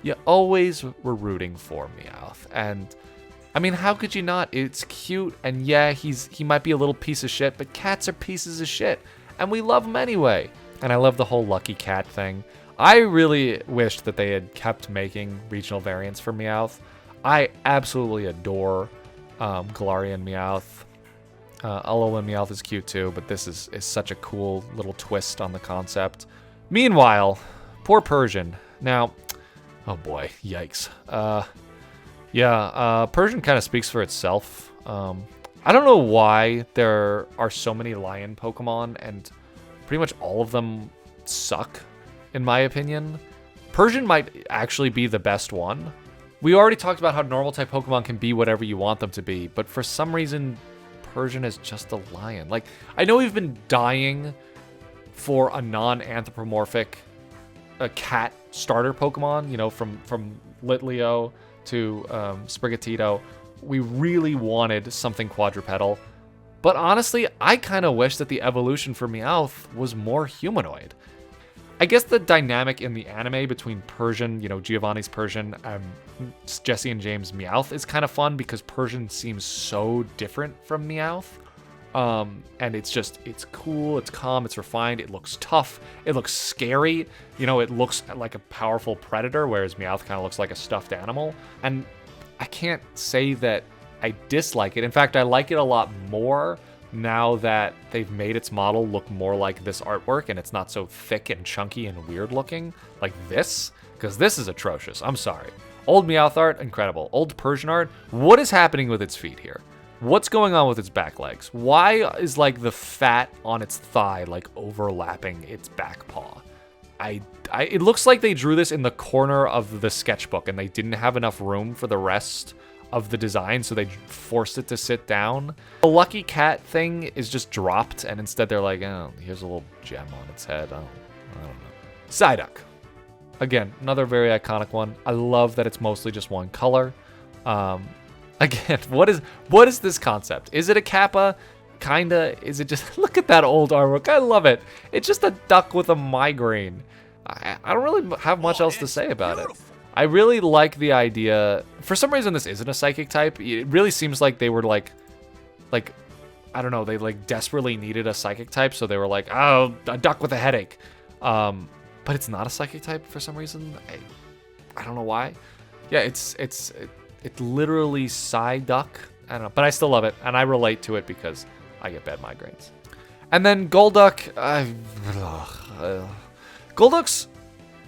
you always were rooting for Meowth. And I mean, how could you not? It's cute, and yeah, he might be a little piece of shit, but cats are pieces of shit, and we love them anyway. And I love the whole lucky cat thing. I really wished that they had kept making regional variants for Meowth. I absolutely adore Galarian Meowth. Alolan Meowth is cute too, but this is such a cool little twist on the concept. Meanwhile, poor Persian. Now, oh boy, yikes. Persian kind of speaks for itself. I don't know why there are so many lion Pokemon, and pretty much all of them suck, in my opinion. Persian might actually be the best one, We already talked about how normal type Pokemon can be whatever you want them to be, but for some reason, Persian is just a lion. Like, I know we've been dying for a non-anthropomorphic cat starter Pokemon, you know, from Litleo to Sprigatito. We really wanted something quadrupedal. But honestly, I kind of wish that the evolution for Meowth was more humanoid. I guess the dynamic in the anime between Persian, you know, Giovanni's Persian, Jesse and James' Meowth is kind of fun because Persian seems so different from Meowth. And it's cool, it's calm, it's refined, it looks tough, it looks scary. You know, it looks like a powerful predator, whereas Meowth kind of looks like a stuffed animal. And I can't say that I dislike it. In fact, I like it a lot more now that they've made its model look more like this artwork and it's not so thick and chunky and weird looking like this, because this is atrocious. I'm sorry. Old Meowth art, incredible. Old Persian art, what is happening with its feet here? What's going on with its back legs? Why is like the fat on its thigh like overlapping its back paw? It looks like they drew this in the corner of the sketchbook and they didn't have enough room for the rest of the design, so they forced it to sit down. The lucky cat thing is just dropped, and instead they're like, oh, here's a little gem on its head. I don't know. Psyduck. Again, another very iconic one. I love that it's mostly just one color. Again, what is this concept? Is it a Kappa? Kinda. Is it just... Look at that old artwork. I love it. It's just a duck with a migraine. I don't really have much else to say about it. I really like the idea. For some reason, this isn't a psychic type. It really seems like they were like, I don't know, they like desperately needed a psychic type, so they were like, oh, a duck with a headache. But it's not a psychic type for some reason. I don't know why. Yeah, it's literally Psyduck. I don't know, but I still love it, and I relate to it because I get bad migraines. And then Golduck. Golduck's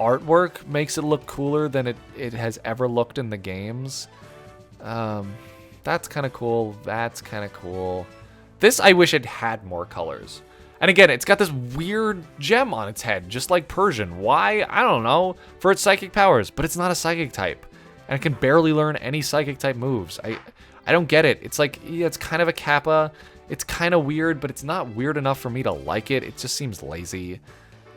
artwork makes it look cooler than it has ever looked in the games. That's kind of cool. That's kind of cool. This, I wish it had more colors. And again, it's got this weird gem on its head, just like Persian. Why? I don't know. For its psychic powers, but it's not a psychic type. And it can barely learn any psychic type moves. I don't get it. It's like, yeah, it's kind of a Kappa. It's kind of weird, but it's not weird enough for me to like it. It just seems lazy.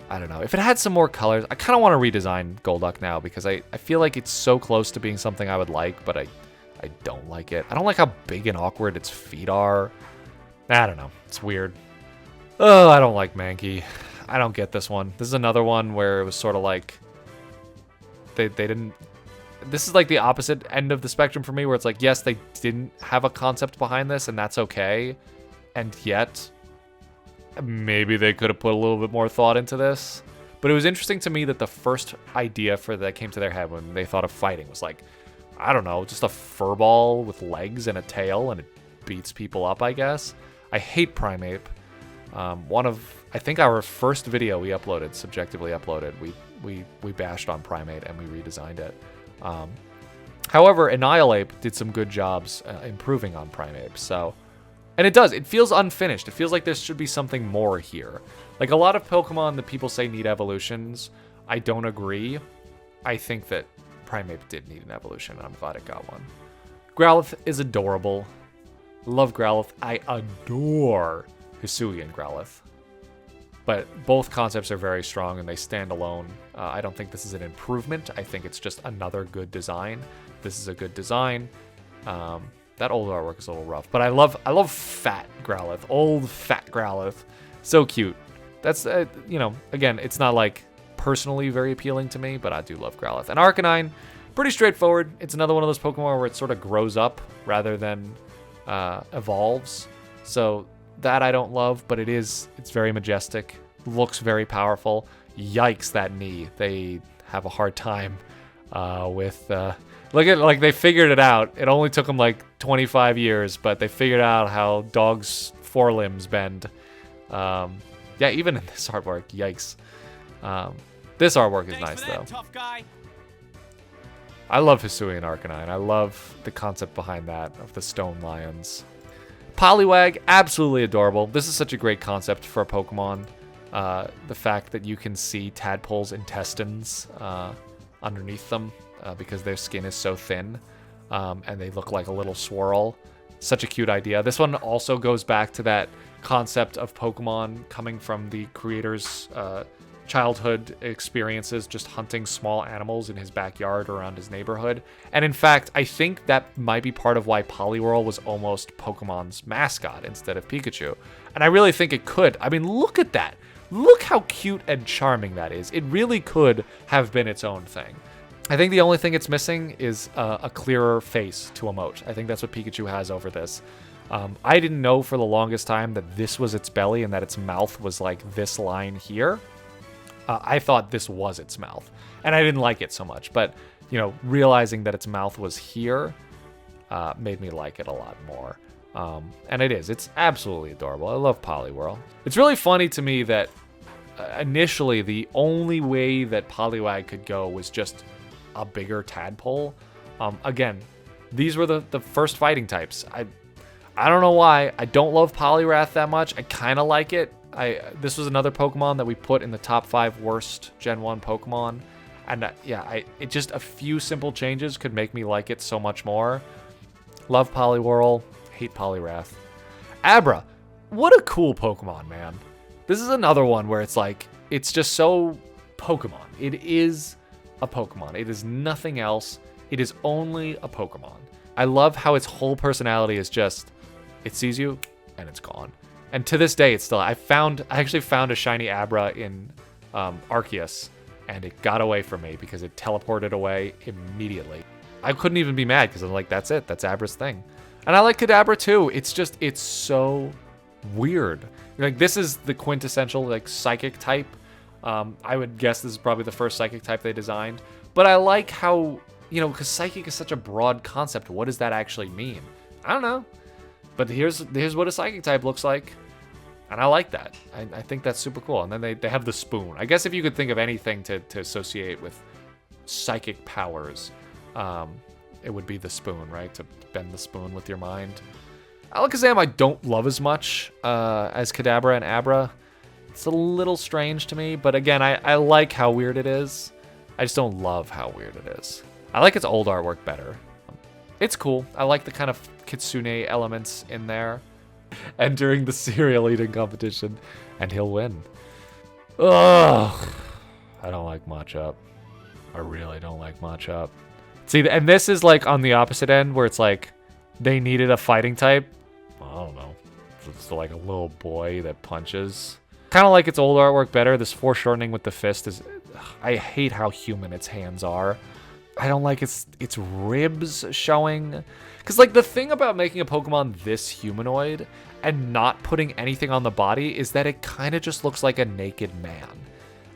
I don't know. If it had some more colors, I kind of want to redesign Golduck now because I feel like it's so close to being something I would like, but I don't like it. I don't like how big and awkward its feet are. I don't know. It's weird. Oh, I don't like Mankey. I don't get this one. This is another one where it was sort of like they didn't... This is like the opposite end of the spectrum for me, where it's like, yes, they didn't have a concept behind this, and that's okay. And yet, maybe they could have put a little bit more thought into this. But it was interesting to me that the first idea for that came to their head when they thought of fighting was like, I don't know, just a furball with legs and a tail, and it beats people up, I guess. I hate Primeape. I think our first video we uploaded, subjectively uploaded, we bashed on Primeape and we redesigned it. However, Annihilape did some good jobs improving on Primeape, so... And it feels unfinished. It feels like there should be something more here. Like a lot of Pokemon that people say need evolutions, I don't agree. I think that Primeape did need an evolution, and I'm glad it got one. Growlithe is adorable. Love Growlithe. I adore Hisuian Growlithe. But both concepts are very strong and they stand alone. I don't think this is an improvement. I think it's just another good design. This is a good design. That old artwork is a little rough, but I love fat Growlithe. Old fat Growlithe. So cute. That's, you know, again, it's not like personally very appealing to me, but I do love Growlithe. And Arcanine, pretty straightforward. It's another one of those Pokemon where it sort of grows up rather than evolves. So that I don't love, but it's very majestic. Looks very powerful. Yikes, that knee. They have a hard time with... Look at, like, they figured it out. It only took them, like, 25 years, but they figured out how dogs' forelimbs bend. Yeah, even in this artwork, yikes. This artwork is nice, though. Tough guy. I love Hisuian Arcanine. I love the concept behind that, of the stone lions. Poliwag, absolutely adorable. This is such a great concept for a Pokemon. The fact that you can see tadpoles' intestines underneath them. because their skin is so thin, and they look like a little swirl. Such a cute idea. This one also goes back to that concept of Pokemon coming from the creator's childhood experiences, just hunting small animals in his backyard or around his neighborhood. And in fact, I think that might be part of why Poliwhirl was almost Pokemon's mascot instead of Pikachu. And I really think it could. I mean, look at that. Look how cute and charming that is. It really could have been its own thing. I think the only thing it's missing is a clearer face to emote. I think that's what Pikachu has over this. I didn't know for the longest time that this was its belly and that its mouth was like this line here. I thought this was its mouth, and I didn't like it so much. But, you know, realizing that its mouth was here made me like it a lot more. And it is. It's absolutely adorable. I love Poliwhirl. It's really funny to me that initially the only way that Poliwag could go was just a bigger tadpole. Again, these were the first fighting types. I don't know why. I don't love Poliwrath that much. I kind of like it. This was another Pokemon that we put in the top 5 worst Gen 1 Pokemon. And it just a few simple changes could make me like it so much more. Love Poliwhirl. Hate Poliwrath. Abra. What a cool Pokemon, man. This is another one where it's like, it's just so Pokemon. It is a Pokemon. It is nothing else. It is only a Pokemon. I love how its whole personality is just, it sees you and it's gone. And to this day, it's still, I actually found a shiny Abra in Arceus, and it got away from me because it teleported away immediately. I couldn't even be mad because I'm like, that's it. That's Abra's thing. And I like Kadabra too. It's just, it's so weird. Like, this is the quintessential, like, psychic type. I would guess this is probably the first psychic type they designed. But I like how, you know, because psychic is such a broad concept. What does that actually mean? I don't know. But here's what a psychic type looks like. And I like that. I think that's super cool. And then they have the spoon. I guess if you could think of anything to associate with psychic powers, it would be the spoon, right? To bend the spoon with your mind. Alakazam I don't love as much as Kadabra and Abra. It's a little strange to me, but again, I like how weird it is. I just don't love how weird it is. I like its old artwork better. It's cool. I like the kind of Kitsune elements in there. Entering the cereal eating competition, and he'll win. Ugh. I don't like Machop. I really don't like Machop. See, and this is like on the opposite end where it's like they needed a fighting type. I don't know. It's like a little boy that punches. Kind of like its old artwork better. This foreshortening with the fist is... I hate how human its hands are. I don't like its ribs showing. Because, like, the thing about making a Pokemon this humanoid and not putting anything on the body is that it kind of just looks like a naked man.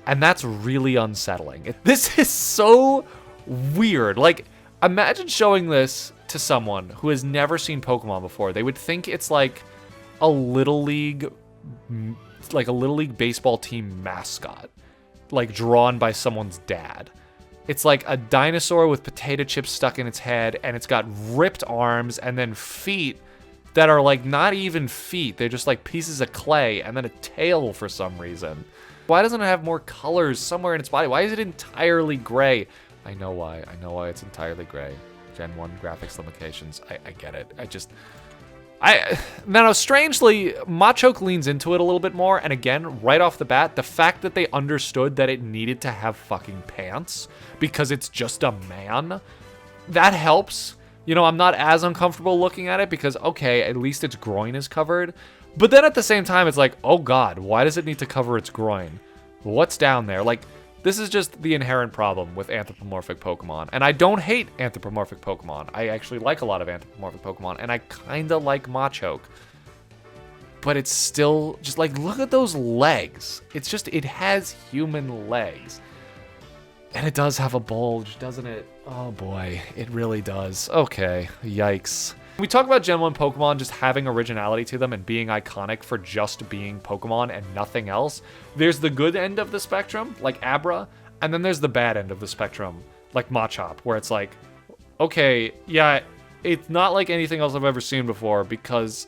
And that's really unsettling. This is so weird. Like, imagine showing this to someone who has never seen Pokemon before. They would think it's like a Little League baseball team mascot, like drawn by someone's dad. It's like a dinosaur with potato chips stuck in its head, and it's got ripped arms and then feet that are like not even feet. They're just like pieces of clay, and then a tail for some reason. Why doesn't it have more colors somewhere in its body? Why is it entirely gray? I know why. I know why it's entirely gray. Gen 1 graphics limitations. I get it. Now, strangely, Machoke leans into it a little bit more, and again, right off the bat, the fact that they understood that it needed to have fucking pants because it's just a man, that helps. You know, I'm not as uncomfortable looking at it because, okay, at least its groin is covered. But then at the same time, it's like, oh god, why does it need to cover its groin? What's down there? Like, this is just the inherent problem with anthropomorphic Pokemon. And I don't hate anthropomorphic Pokemon. I actually like a lot of anthropomorphic Pokemon, and I kinda like Machoke. But it's still just like, look at those legs. It's just, it has human legs. And it does have a bulge, doesn't it? Oh boy, it really does. Okay, yikes. We talk about Gen 1 Pokemon just having originality to them and being iconic for just being Pokemon and nothing else. There's the good end of the spectrum, like Abra, and then there's the bad end of the spectrum, like Machop, where it's like, okay, yeah, it's not like anything else I've ever seen before because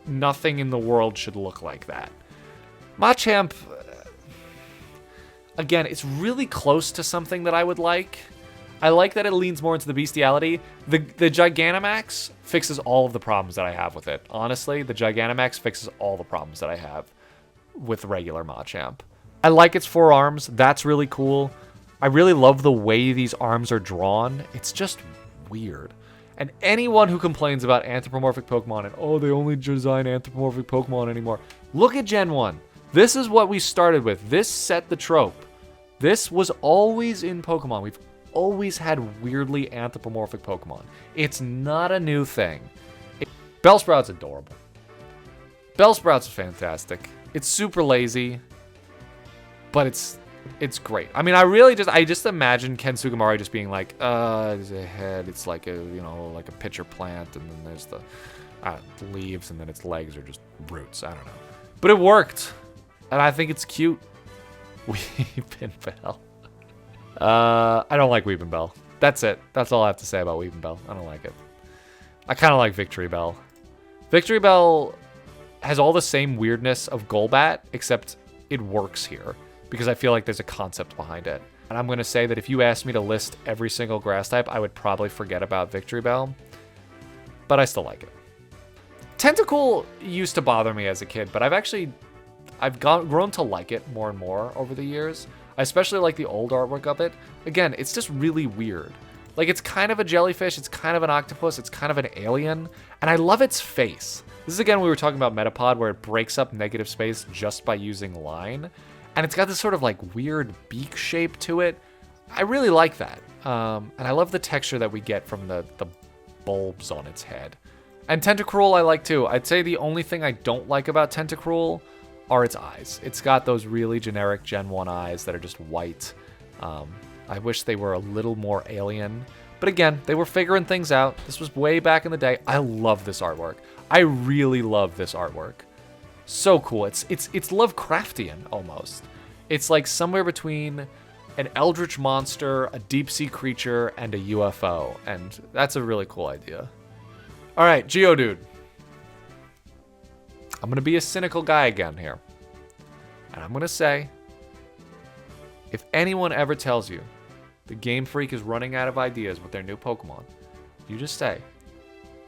nothing in the world should look like that. Machamp, again, it's really close to something that I would like. I like that it leans more into the bestiality. The Gigantamax fixes all of the problems that I have with it. Honestly, the Gigantamax fixes all the problems that I have with regular Machamp. I like its 4 arms. That's really cool. I really love the way these arms are drawn. It's just weird. And anyone who complains about anthropomorphic Pokemon and, oh, they only design anthropomorphic Pokemon anymore. Look at Gen 1. This is what we started with. This set the trope. This was always in Pokemon. We've always had weirdly anthropomorphic Pokemon. It's not a new thing. Bellsprout's adorable. Bellsprout's fantastic. It's super lazy, but it's great. I mean, I just imagine Ken Sugimori just being like, there's a head, it's like a, like a pitcher plant, and then there's the leaves, and then its legs are just roots. I don't know. But it worked, and I think it's cute. Weepinbell. I don't like Weepinbell. That's it. That's all I have to say about Weepinbell. I don't like it. I kind of like Victory Bell. Victory Bell has all the same weirdness of Golbat, except it works here, because I feel like there's a concept behind it. And I'm going to say that if you asked me to list every single grass type, I would probably forget about Victory Bell, but I still like it. Tentacool used to bother me as a kid, but I've grown to like it more and more over the years. I especially like the old artwork of it. Again, it's just really weird. Like, it's kind of a jellyfish, it's kind of an octopus, it's kind of an alien, and I love its face. This is, again, we were talking about Metapod, where it breaks up negative space just by using line. And it's got this sort of, like, weird beak shape to it. I really like that. And I love the texture that we get from the bulbs on its head. And Tentacruel I like, too. I'd say the only thing I don't like about Tentacruel are its eyes. It's got those really generic Gen 1 eyes that are just white. I wish they were a little more alien. But again, they were figuring things out. This was way back in the day. I love this artwork. I really love this artwork. So cool. It's Lovecraftian almost. It's like somewhere between an eldritch monster, a deep sea creature, and a UFO. And that's a really cool idea. All right, Geodude. I'm going to be a cynical guy again here. And I'm going to say, if anyone ever tells you the Game Freak is running out of ideas with their new Pokemon, you just say,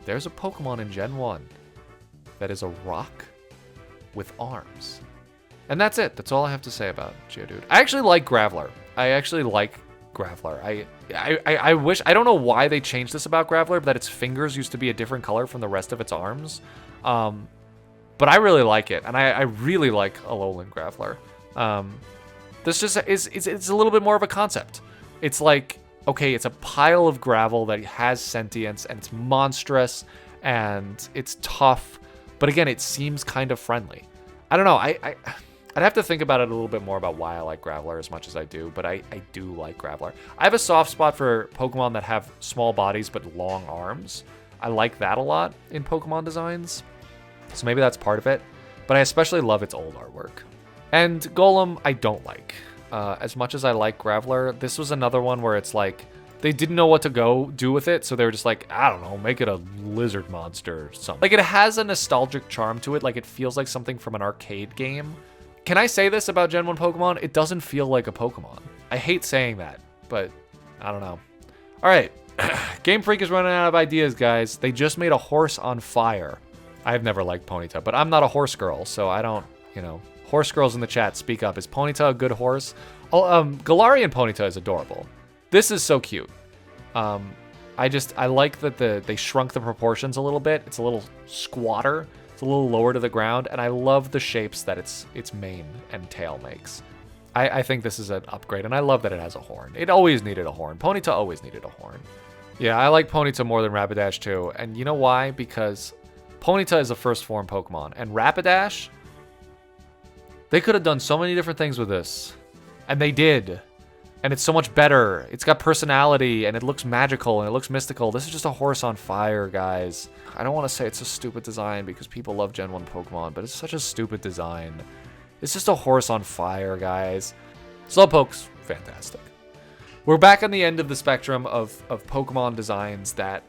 there's a Pokemon in Gen 1 that is a rock with arms. And that's it. That's all I have to say about Geodude. I actually like Graveler. I wish, I don't know why they changed this about Graveler, but that its fingers used to be a different color from the rest of its arms. But I really like it, and I really like Alolan Graveler. This just it's a little bit more of a concept. It's like, okay, it's a pile of gravel that has sentience, and it's monstrous, and it's tough, but again, it seems kind of friendly. I don't know, I'd have to think about it a little bit more about why I like Graveler as much as I do, but I do like Graveler. I have a soft spot for Pokemon that have small bodies but long arms. I like that a lot in Pokemon designs, so maybe that's part of it, but I especially love its old artwork. And Golem, I don't like. As much as I like Graveler, this was another one where it's like, they didn't know what to do with it, so they were just like, I don't know, make it a lizard monster or something. Like, it has a nostalgic charm to it, like it feels like something from an arcade game. Can I say this about Gen 1 Pokemon? It doesn't feel like a Pokemon. I hate saying that, but I don't know. All right, Game Freak is running out of ideas, guys. They just made a horse on fire. I've never liked Ponyta, but I'm not a horse girl, so I don't, Horse girls in the chat, speak up. Is Ponyta a good horse? Oh, Galarian Ponyta is adorable. This is so cute. I like that they shrunk the proportions a little bit. It's a little squatter. It's a little lower to the ground, and I love the shapes that its mane and tail makes. I think this is an upgrade, and I love that it has a horn. It always needed a horn. Ponyta always needed a horn. Yeah, I like Ponyta more than Rapidash too, and you know why? Because Ponyta is a first form Pokemon, and Rapidash, they could have done so many different things with this, and they did. And it's so much better. It's got personality, and it looks magical, and it looks mystical. This is just a horse on fire, guys. I don't want to say it's a stupid design because people love Gen 1 Pokemon, but it's such a stupid design. It's just a horse on fire, guys. Slowpoke's fantastic. We're back on the end of the spectrum of Pokemon designs that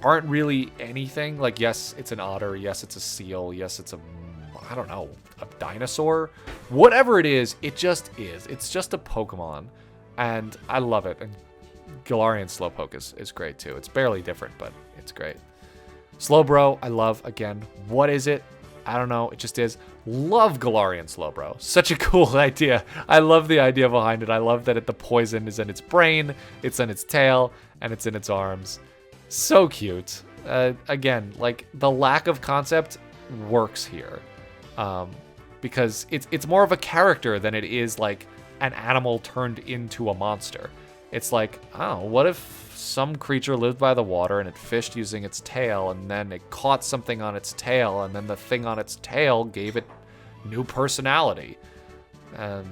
aren't really anything. Like, yes, it's an otter. Yes, it's a seal. Yes, it's I don't know, a dinosaur. Whatever it is, it just is. It's just a Pokemon, and I love it. And Galarian Slowpoke is great too. It's barely different, but it's great. Slowbro, I love. Again, what is it? I don't know. It just is. Love Galarian Slowbro. Such a cool idea. I love the idea behind it. I love that the poison is in its brain, it's in its tail, and it's in its arms. So cute. Again, like, the lack of concept works here. Because it's more of a character than it is like an animal turned into a monster. It's like, oh, what if some creature lived by the water and it fished using its tail, and then it caught something on its tail, and then the thing on its tail gave it new personality. And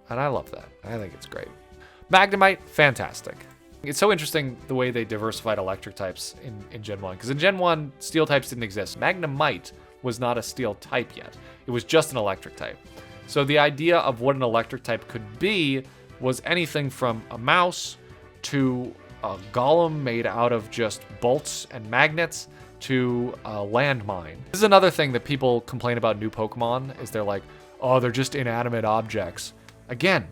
I love that. I think it's great. Magnemite, fantastic. It's so interesting the way they diversified electric types in Gen 1, because in Gen 1, steel types didn't exist. Magnemite was not a steel type yet. It was just an electric type. So the idea of what an electric type could be was anything from a mouse to a golem made out of just bolts and magnets to a landmine. This is another thing that people complain about new Pokemon, is they're like, oh, they're just inanimate objects. Again,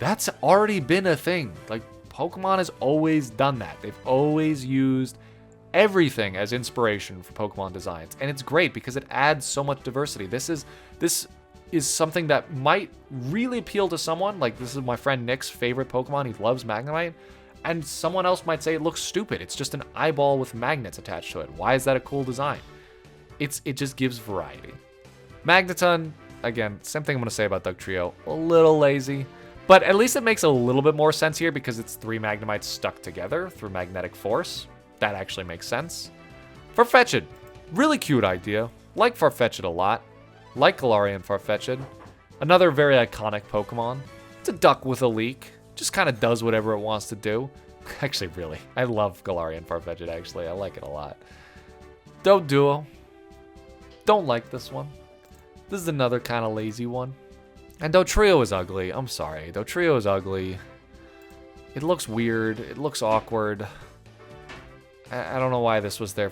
that's already been a thing. Like, Pokemon has always done that. They've always used everything as inspiration for Pokemon designs, and it's great because it adds so much diversity. This is something that might really appeal to someone. Like, this is my friend Nick's favorite Pokemon. He loves Magnemite. And someone else might say it looks stupid. It's just an eyeball with magnets attached to it. Why is that a cool design? It just gives variety. Magneton, again, same thing I'm going to say about Dugtrio. A little lazy. But at least it makes a little bit more sense here because it's 3 Magnemites stuck together through magnetic force. That actually makes sense. Farfetch'd, really cute idea. Like Farfetch'd a lot. Like Galarian Farfetch'd. Another very iconic Pokemon. It's a duck with a leak. Just kind of does whatever it wants to do. Actually, really. I love Galarian Farfetch'd, actually. I like it a lot. Doduo. Don't like this one. This is another kind of lazy one. And Dotrio is ugly. I'm sorry. Dotrio is ugly. It looks weird. It looks awkward. I don't know why this was their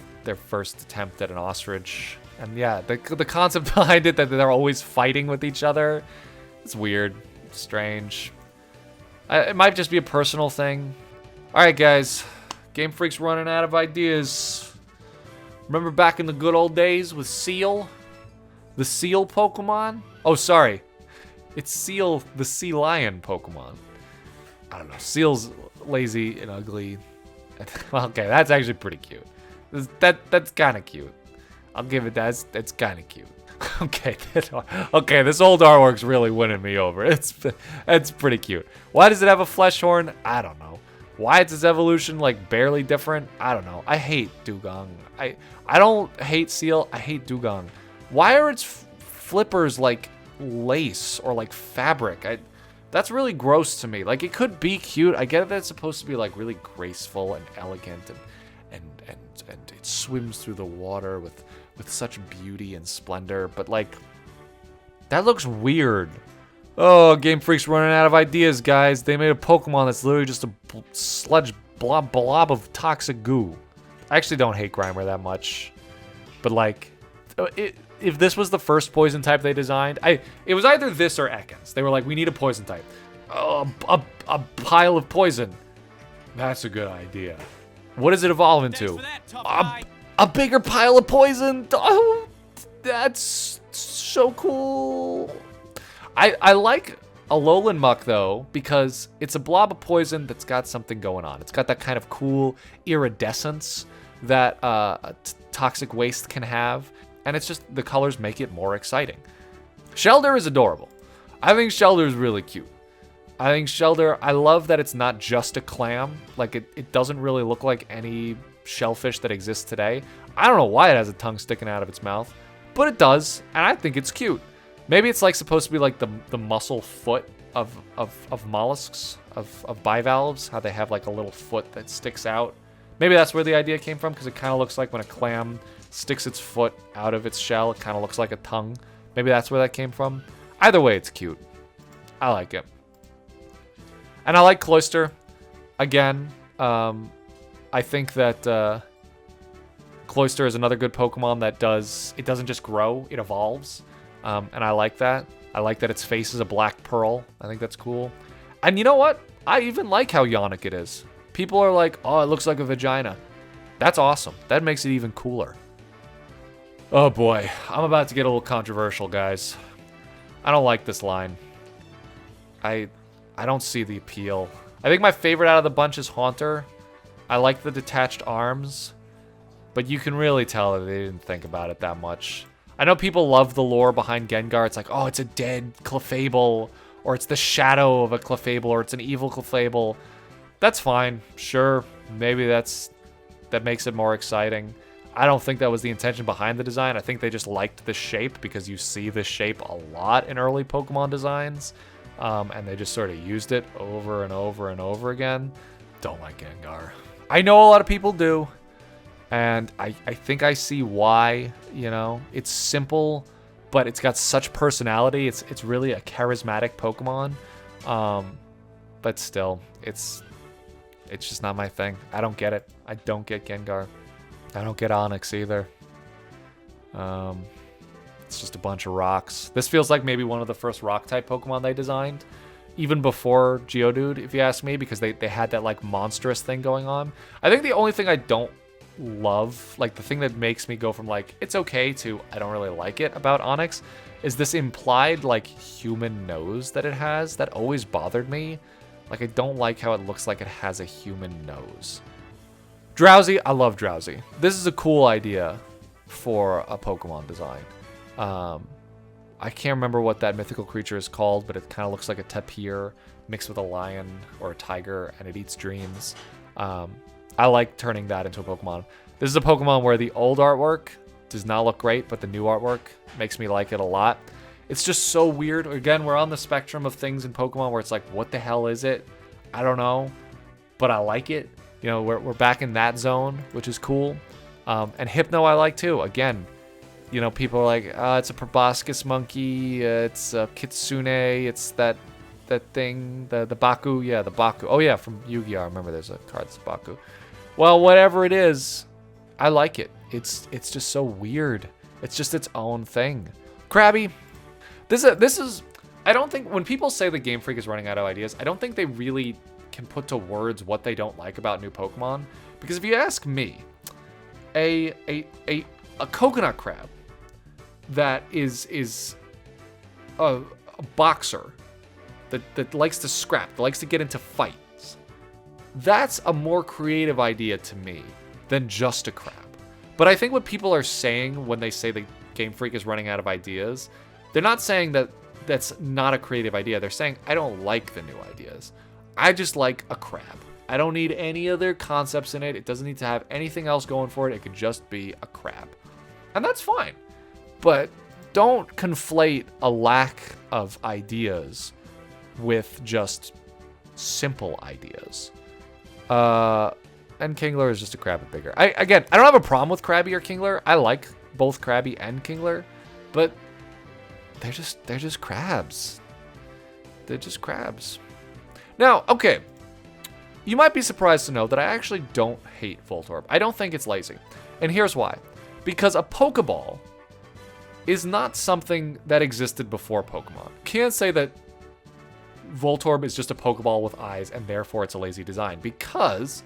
first attempt at an ostrich. And yeah, the concept behind it that they're always fighting with each other. It's weird. Strange. It might just be a personal thing. Alright, guys. Game Freak's running out of ideas. Remember back in the good old days with Seal? The Seal Pokemon? Oh, sorry. It's Seal, the Sea Lion Pokemon. I don't know. Seal's lazy and ugly. Well, okay, that's actually pretty cute. That's kind of cute. I'll give it that. It's kind of cute. Okay, this old artwork's really winning me over. It's pretty cute. Why does it have a flesh horn? I don't know. Why is its evolution like barely different? I don't know. I hate Dugong. I don't hate Seal. I hate Dugong. Why are its flippers like lace or like fabric? That's really gross to me. Like, it could be cute. I get that it's supposed to be like really graceful and elegant and it swims through the water with such beauty and splendor, but like, that looks weird. Oh, Game Freak's running out of ideas, guys. They made a Pokemon that's literally just a sludge blob of toxic goo. I actually don't hate Grimer that much, but like, if this was the first poison type they designed, it was either this or Ekans. They were like, we need a poison type. Oh, a pile of poison. That's a good idea. What does it evolve into? A bigger pile of poison. Oh, that's so cool. I like Alolan Muck, though, because it's a blob of poison that's got something going on. It's got that kind of cool iridescence that toxic waste can have. And it's just, the colors make it more exciting. Shelder is adorable. I think Shelder is really cute. I think Shelder, I love that it's not just a clam. Like, it doesn't really look like any shellfish that exists today. I don't know why it has a tongue sticking out of its mouth, but it does, and I think it's cute. Maybe it's like supposed to be like the muscle foot of mollusks, of bivalves, how they have like a little foot that sticks out. Maybe that's where the idea came from, because it kind of looks like when a clam sticks its foot out of its shell, it kind of looks like a tongue. Maybe that's where that came from. Either way, it's cute. I like it. And I like Cloyster. Again, I think that Cloyster is another good Pokemon that doesn't just grow, it evolves. And I like that. I like that its face is a black pearl. I think that's cool. And you know what? I even like how Ionic it is. People are like, oh, it looks like a vagina. That's awesome. That makes it even cooler. Oh boy, I'm about to get a little controversial, guys. I don't like this line. I don't see the appeal. I think my favorite out of the bunch is Haunter. I like the detached arms, but you can really tell that they didn't think about it that much. I know people love the lore behind Gengar. It's like, oh, it's a dead Clefable, or it's the shadow of a Clefable, or it's an evil Clefable. That's fine, sure. Maybe that makes it more exciting. I don't think that was the intention behind the design. I think they just liked the shape because you see this shape a lot in early Pokemon designs. And they just sort of used it over and over and over again. Don't like Gengar. I know a lot of people do. And I think I see why, you know. It's simple, but it's got such personality. It's really a charismatic Pokemon. But still, it's just not my thing. I don't get it. I don't get Gengar. I don't get Onix either. It's just a bunch of rocks. This feels like maybe one of the first rock-type Pokemon they designed. Even before Geodude, if you ask me, because they had that, like, monstrous thing going on. I think the only thing I don't love, like, the thing that makes me go from, like, it's okay to I don't really like it about Onix, is this implied, like, human nose that it has. That always bothered me. Like, I don't like how it looks like it has a human nose. Drowsy, I love Drowsy. This is a cool idea for a Pokemon design. I can't remember what that mythical creature is called, but it kind of looks like a tapir mixed with a lion or a tiger, and it eats dreams. I like turning that into a Pokemon. This is a Pokemon where the old artwork does not look great, but the new artwork makes me like it a lot. It's just so weird. Again, we're on the spectrum of things in Pokemon where it's like, what the hell is it? I don't know, but I like it. You know, we're back in that zone, which is cool. And Hypno I like too. Again, you know, people are like, it's a proboscis monkey, it's a kitsune, it's that thing, the Baku. Yeah, the Baku. Oh yeah, from Yu-Gi-Oh! I remember there's a card that's Baku. Well, whatever it is, I like it. It's just so weird. It's just its own thing. Krabby. This is I don't think when people say the Game Freak is running out of ideas, I don't think they really can put to words what they don't like about new Pokemon. Because if you ask me, a coconut crab that is a boxer that likes to scrap, that likes to get into fights, that's a more creative idea to me than just a crab. But I think what people are saying when they say the Game Freak is running out of ideas, they're not saying that that's not a creative idea. They're saying, I don't like the new ideas. I just like a crab. I don't need any other concepts in it. It doesn't need to have anything else going for it. It could just be a crab. And that's fine. But don't conflate a lack of ideas with just simple ideas. And Kingler is just a crab but bigger. I don't have a problem with Krabby or Kingler. I like both Krabby and Kingler, but they're just crabs. They're just crabs. Now, okay, you might be surprised to know that I actually don't hate Voltorb. I don't think it's lazy. And here's why. Because a Pokeball is not something that existed before Pokemon. You can't say that Voltorb is just a Pokeball with eyes and therefore it's a lazy design. Because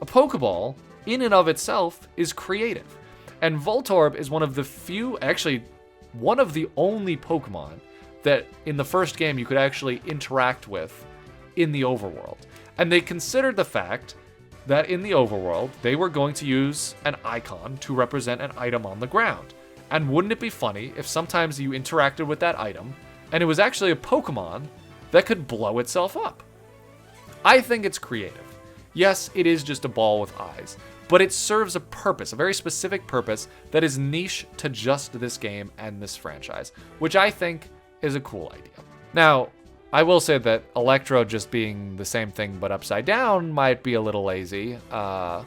a Pokeball, in and of itself, is creative. And Voltorb is one of the few, actually, one of the only Pokemon that in the first game you could actually interact with in the overworld. And they considered the fact that in the overworld, they were going to use an icon to represent an item on the ground. And wouldn't it be funny if sometimes you interacted with that item and it was actually a Pokemon that could blow itself up? I think it's creative. Yes, it is just a ball with eyes, but it serves a purpose, a very specific purpose that is niche to just this game and this franchise, which I think is a cool idea. Now, I will say that Electro just being the same thing but upside down might be a little lazy. I'll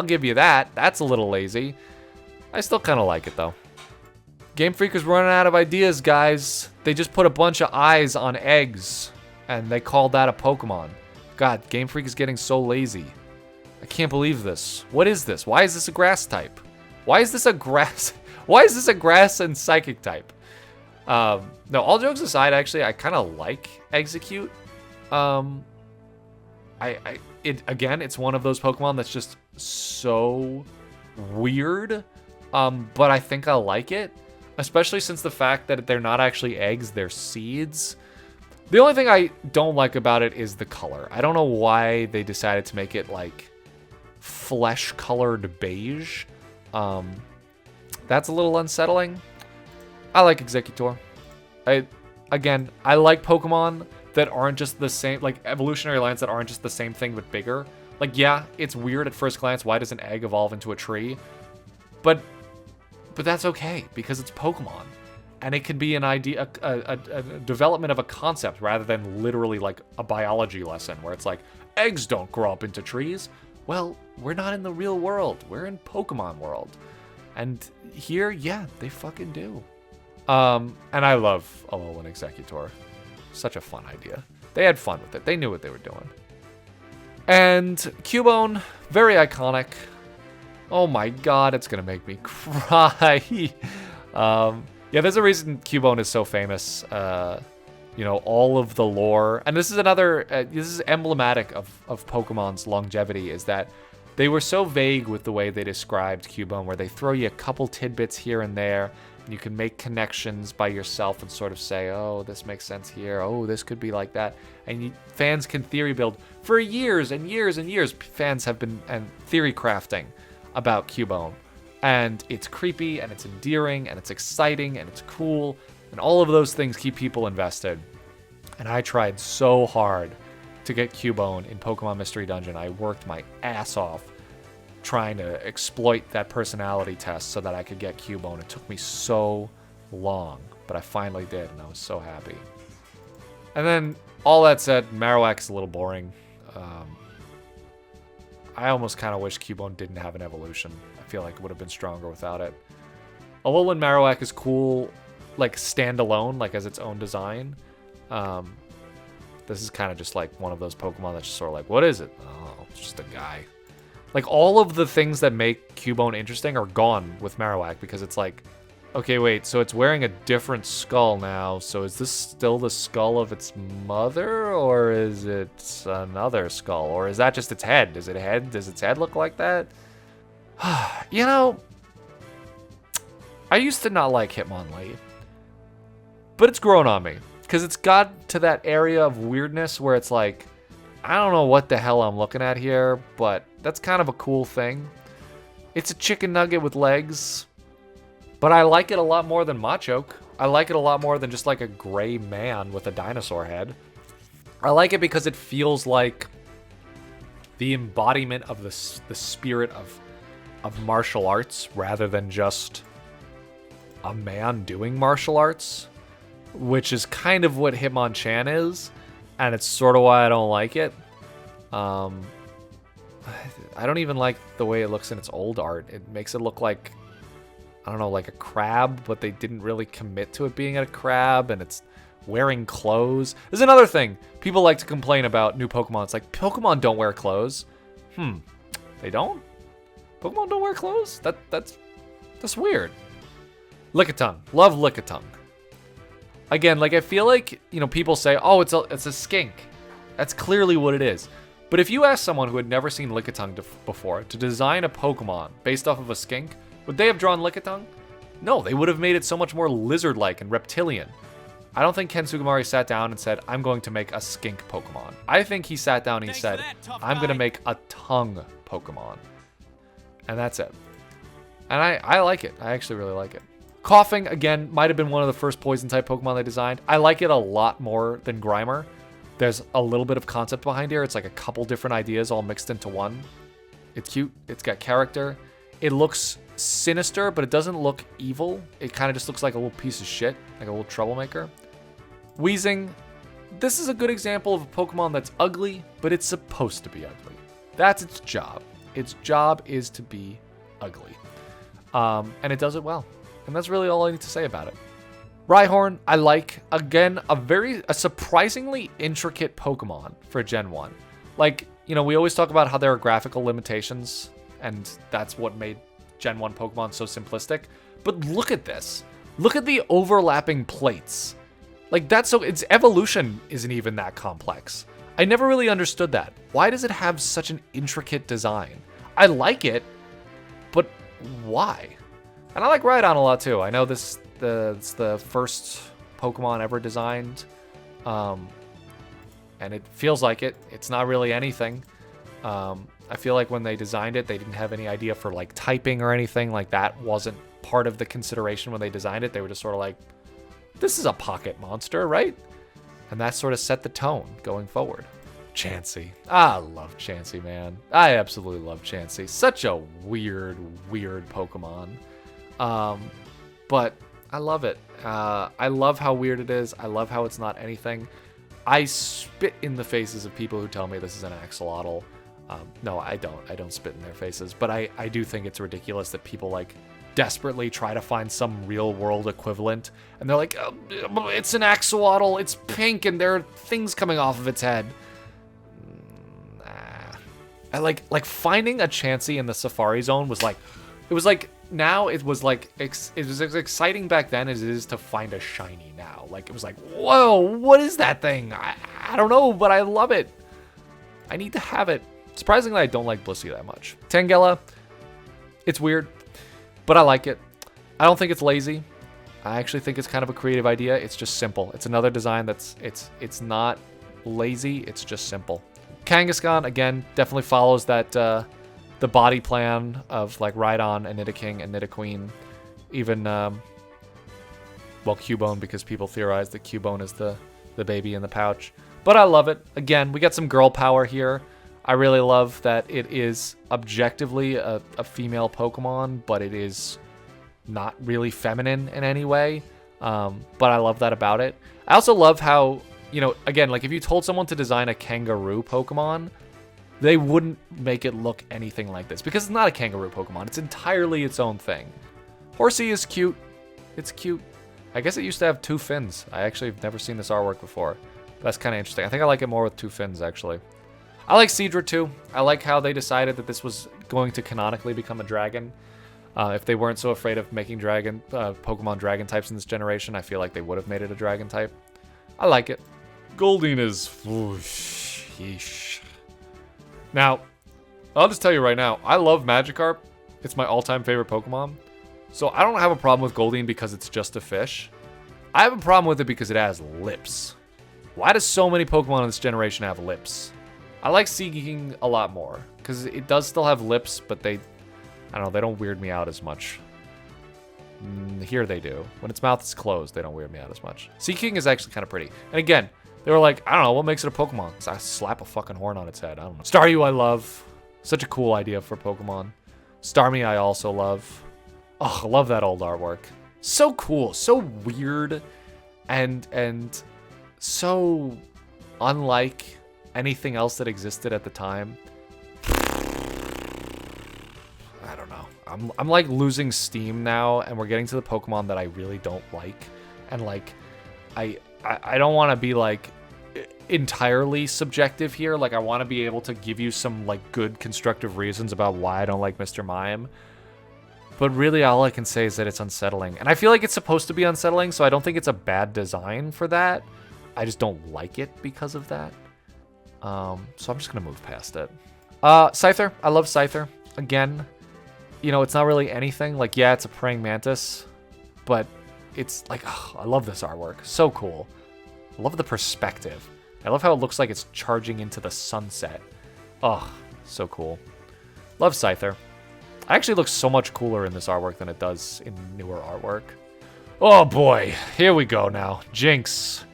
give you that. That's a little lazy. I still kind of like it, though. Game Freak is running out of ideas, guys. They just put a bunch of eyes on eggs, and they called that a Pokemon. God, Game Freak is getting so lazy. I can't believe this. What is this? Why is this a grass type? Why is this a grass? Why is this a grass and psychic type? No, all jokes aside, actually, I kind of like Execute. It again, it's one of those Pokemon that's just so weird, but I think I like it, especially since the fact that they're not actually eggs, they're seeds. The only thing I don't like about it is the color. I don't know why they decided to make it like flesh-colored beige. That's a little unsettling. I like Executor. Again, I like Pokemon that aren't just the same, like evolutionary lines that aren't just the same thing but bigger. Like, yeah, it's weird at first glance. Why does an egg evolve into a tree? But that's okay because it's Pokemon, and it can be an idea, a development of a concept rather than literally like a biology lesson where it's like eggs don't grow up into trees. Well, we're not in the real world. We're in Pokemon world, and here, yeah, they fucking do. And I love Alolan Executor. Such a fun idea. They had fun with it. They knew what they were doing. And Cubone, very iconic. Oh my god, it's gonna make me cry. Yeah, there's a reason Cubone is so famous. You know, all of the lore. And this is another, this is emblematic of Pokemon's longevity, is that they were so vague with the way they described Cubone, where they throw you a couple tidbits here and there. You can make connections by yourself and sort of say, oh, this makes sense here. Oh, this could be like that. And fans can theory build. For years and years and years, fans have been theory crafting about Cubone. And it's creepy, and it's endearing, and it's exciting, and it's cool. And all of those things keep people invested. And I tried so hard to get Cubone in Pokemon Mystery Dungeon. I worked my ass off trying to exploit that personality test so that I could get Cubone. It took me so long, but I finally did, and I was so happy. And then, all that said, Marowak's a little boring. I almost kind of wish Cubone didn't have an evolution. I feel like it would have been stronger without it. Alolan Marowak is cool, like, standalone, like, as its own design. This is kind of just, like, one of those Pokemon that's just sort of like, what is it? Oh, it's just a guy. Like, all of the things that make Cubone interesting are gone with Marowak, because it's like, okay, wait, so it's wearing a different skull now, so is this still the skull of its mother, or is it another skull? Or is that just its head? Is it head? Does its head look like that? You know, I used to not like Hitmonlee, but it's grown on me, because it's got to that area of weirdness where it's like, I don't know what the hell I'm looking at here, but that's kind of a cool thing. It's a chicken nugget with legs, but I like it a lot more than Machoke. I like it a lot more than just like a gray man with a dinosaur head. I like it because it feels like the embodiment of the spirit of martial arts rather than just a man doing martial arts, which is kind of what Hitmonchan is, and it's sort of why I don't like it. I don't even like the way it looks in its old art. It makes it look like, I don't know, like a crab, but they didn't really commit to it being a crab, and it's wearing clothes. There's another thing. People like to complain about new Pokemon. It's like, Pokemon don't wear clothes. They don't? Pokemon don't wear clothes? That's weird. Lickitung. Love Lickitung. Again, like, I feel like, you know, people say, oh, it's a skink. That's clearly what it is. But if you ask someone who had never seen Lickitung before to design a Pokemon based off of a skink, would they have drawn Lickitung? No, they would have made it so much more lizard-like and reptilian. I don't think Ken Sugimori sat down and said, I'm going to make a skink Pokemon. I think he sat down and he said, I'm going to make a tongue Pokemon. And that's it. And I like it. I actually really like it. Coughing, again, might have been one of the first Poison-type Pokemon they designed. I like it a lot more than Grimer. There's a little bit of concept behind here. It's like a couple different ideas all mixed into one. It's cute. It's got character. It looks sinister, but it doesn't look evil. It kind of just looks like a little piece of shit, like a little troublemaker. Weezing. This is a good example of a Pokemon that's ugly, but it's supposed to be ugly. That's its job. Its job is to be ugly. And it does it well. And that's really all I need to say about it. Rhyhorn, I like. Again, a surprisingly intricate Pokemon for Gen 1. Like, you know, we always talk about how there are graphical limitations, and that's what made Gen 1 Pokemon so simplistic. But look at this. Look at the overlapping plates. Like, its evolution isn't even that complex. I never really understood that. Why does it have such an intricate design? I like it, but why? And I like Rhydon a lot too. I know it's the first Pokemon ever designed, and it feels like it. It's not really anything. I feel like when they designed it, they didn't have any idea for like typing or anything. Like that wasn't part of the consideration when they designed it. They were just sort of like, this is a pocket monster, right? And that sort of set the tone going forward. Chansey. I love Chansey, man. I absolutely love Chansey. Such a weird Pokemon. But I love it. I love how weird it is. I love how it's not anything. I spit in the faces of people who tell me this is an axolotl. No, I don't. I don't spit in their faces. But I do think it's ridiculous that people like desperately try to find some real world equivalent. And they're like, it's an axolotl. It's pink and there are things coming off of its head. I like finding a Chansey in the Safari Zone was like, it was like, now it was like, it was as exciting back then as it is to find a shiny now. Like, it was like, whoa, what is that thing? I don't know, but I love it. I need to have it. Surprisingly, I don't like Blissey that much. Tangela, it's weird, but I like it. I don't think it's lazy. I actually think it's kind of a creative idea. It's just simple. It's another design that's, it's not lazy, it's just simple. Kangaskhan, again, definitely follows that, the body plan of like Rhydon and Nidoking and Nidoqueen. Even, well, Cubone, because people theorize that Cubone is the baby in the pouch. But I love it. Again, we got some girl power here. I really love that it is objectively a female Pokemon, but it is not really feminine in any way. But I love that about it. I also love how, you know, again, like if you told someone to design a kangaroo Pokemon, they wouldn't make it look anything like this because it's not a kangaroo Pokemon. It's entirely its own thing. Horsey is cute. It's cute. I guess it used to have 2 fins. I actually have never seen this artwork before. That's kind of interesting. I think I like it more with 2 fins, actually. I like Seadra, too. I like how they decided that this was going to canonically become a dragon. If they weren't so afraid of making Pokemon dragon types in this generation, I feel like they would have made it a dragon type. I like it. Goldeen is... Yeesh. Now, I'll just tell you right now, I love Magikarp. It's my all-time favorite Pokemon. So I don't have a problem with Goldeen because it's just a fish. I have a problem with it because it has lips. Why do so many Pokemon in this generation have lips? I like Seeking a lot more because it does still have lips, but I don't know, they don't weird me out as much. Here they do. When its mouth is closed, they don't weird me out as much. Seeking is actually kind of pretty. And again, they were like, I don't know, what makes it a Pokemon? So I slap a fucking horn on its head. I don't know. Staryu I love. Such a cool idea for Pokemon. Starmie I also love. Oh, I love that old artwork. So cool. So weird. And so unlike anything else that existed at the time. I don't know. I'm like losing steam now, and we're getting to the Pokemon that I really don't like. And like, I don't want to be like entirely subjective here. Like, I want to be able to give you some like good constructive reasons about why I don't like Mr. Mime. But really all I can say is that it's unsettling. And I feel like it's supposed to be unsettling, so I don't think it's a bad design for that. I just don't like it because of that. So I'm just going to move past it. Scyther. I love Scyther. Again, you know, it's not really anything. Like, yeah, it's a praying mantis. But it's like, oh, I love this artwork. So cool. I love the perspective. I love how it looks like it's charging into the sunset. Oh, so cool. Love Scyther. It actually looks so much cooler in this artwork than it does in newer artwork. Oh boy, here we go now. Jinx.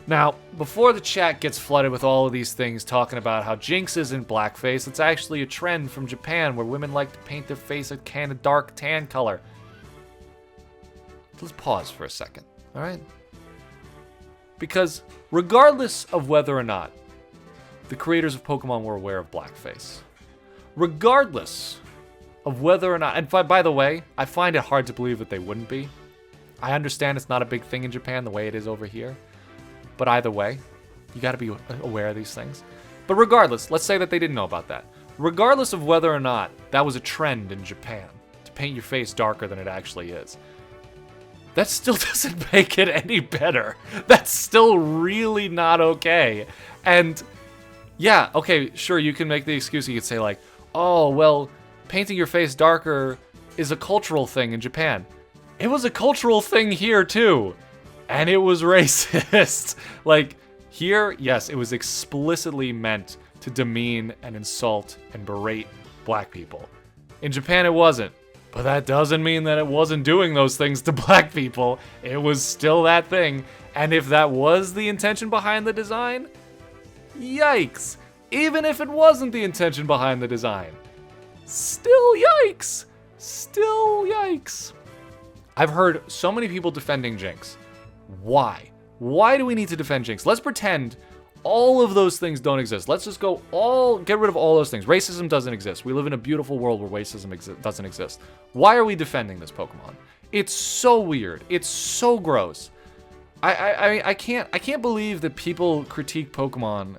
Now, before the chat gets flooded with all of these things talking about how Jinx isn't blackface, it's actually a trend from Japan where women like to paint their face a kind of dark tan color. Let's pause for a second, all right? Because regardless of whether or not the creators of Pokemon were aware of blackface, regardless of whether or not, and by the way, I find it hard to believe that they wouldn't be. I understand it's not a big thing in Japan the way it is over here. But either way, you got to be aware of these things. But regardless, let's say that they didn't know about that. Regardless of whether or not that was a trend in Japan, to paint your face darker than it actually is, that still doesn't make it any better. That's still really not okay. And Yeah, okay, sure, you can make the excuse. You could say like, oh, well, painting your face darker is a cultural thing in Japan. It was a cultural thing here too, and it was racist. Like, here, yes, it was explicitly meant to demean and insult and berate black people. In Japan, it wasn't. But that doesn't mean that it wasn't doing those things to black people. It was still that thing. And if that was the intention behind the design, yikes. Even if it wasn't the intention behind the design, still yikes. Still yikes. I've heard so many people defending Jinx. Why? Why do we need to defend Jinx? Let's pretend all of those things don't exist. Let's just get rid of all those things. Racism doesn't exist. We live in a beautiful world where racism doesn't exist. Why are we defending this Pokemon? It's so weird. It's so gross. I can't believe that people critique Pokemon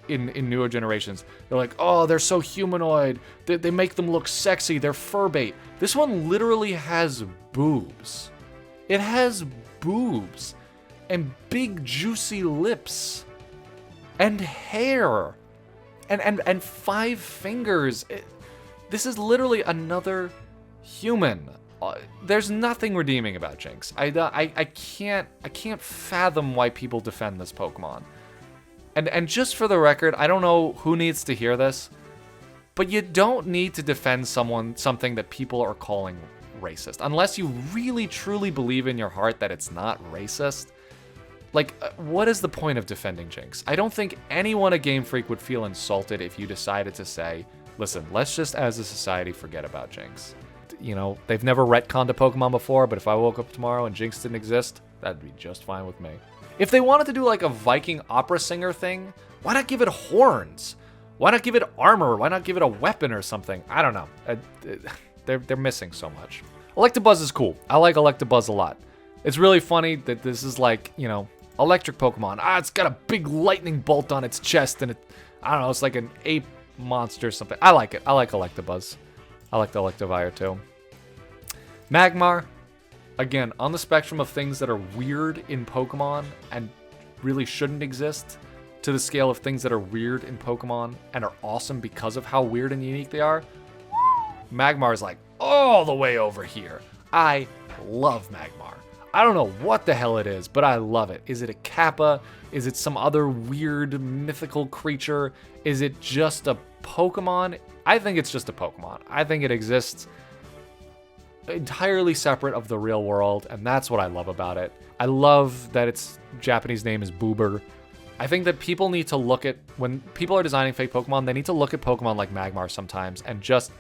in newer generations. They're like, oh, they're so humanoid. They make them look sexy. They're fur bait. This one literally has boobs. It has boobs and big juicy lips. And hair, and 5 fingers. This is literally another human. There's nothing redeeming about Jinx. I can't fathom why people defend this Pokemon. And just for the record, I don't know who needs to hear this, but you don't need to defend something that people are calling racist, unless you really truly believe in your heart that it's not racist. Like, what is the point of defending Jinx? I don't think anyone at Gamefreak would feel insulted if you decided to say, listen, let's just as a society forget about Jinx. You know, they've never retconned a Pokemon before, but if I woke up tomorrow and Jinx didn't exist, that'd be just fine with me. If they wanted to do like a Viking opera singer thing, why not give it horns? Why not give it armor? Why not give it a weapon or something? I don't know. They're missing so much. Electabuzz is cool. I like Electabuzz a lot. It's really funny that this is like, you know, electric Pokemon. It's got a big lightning bolt on its chest, and I don't know, it's like an ape monster or something. I like it. I like Electabuzz. I like the Electivire too. Magmar, again, on the spectrum of things that are weird in Pokemon and really shouldn't exist, to the scale of things that are weird in Pokemon and are awesome because of how weird and unique they are, Magmar is like all the way over here. I love Magmar. I don't know what the hell it is, but I love it. Is it a Kappa? Is it some other weird mythical creature? Is it just a Pokemon? I think it's just a Pokemon. I think it exists entirely separate of the real world, and that's what I love about it. I love that its Japanese name is Boober. I think that people need to look at, when people are designing fake Pokemon, they need to look at Pokemon like Magmar sometimes and just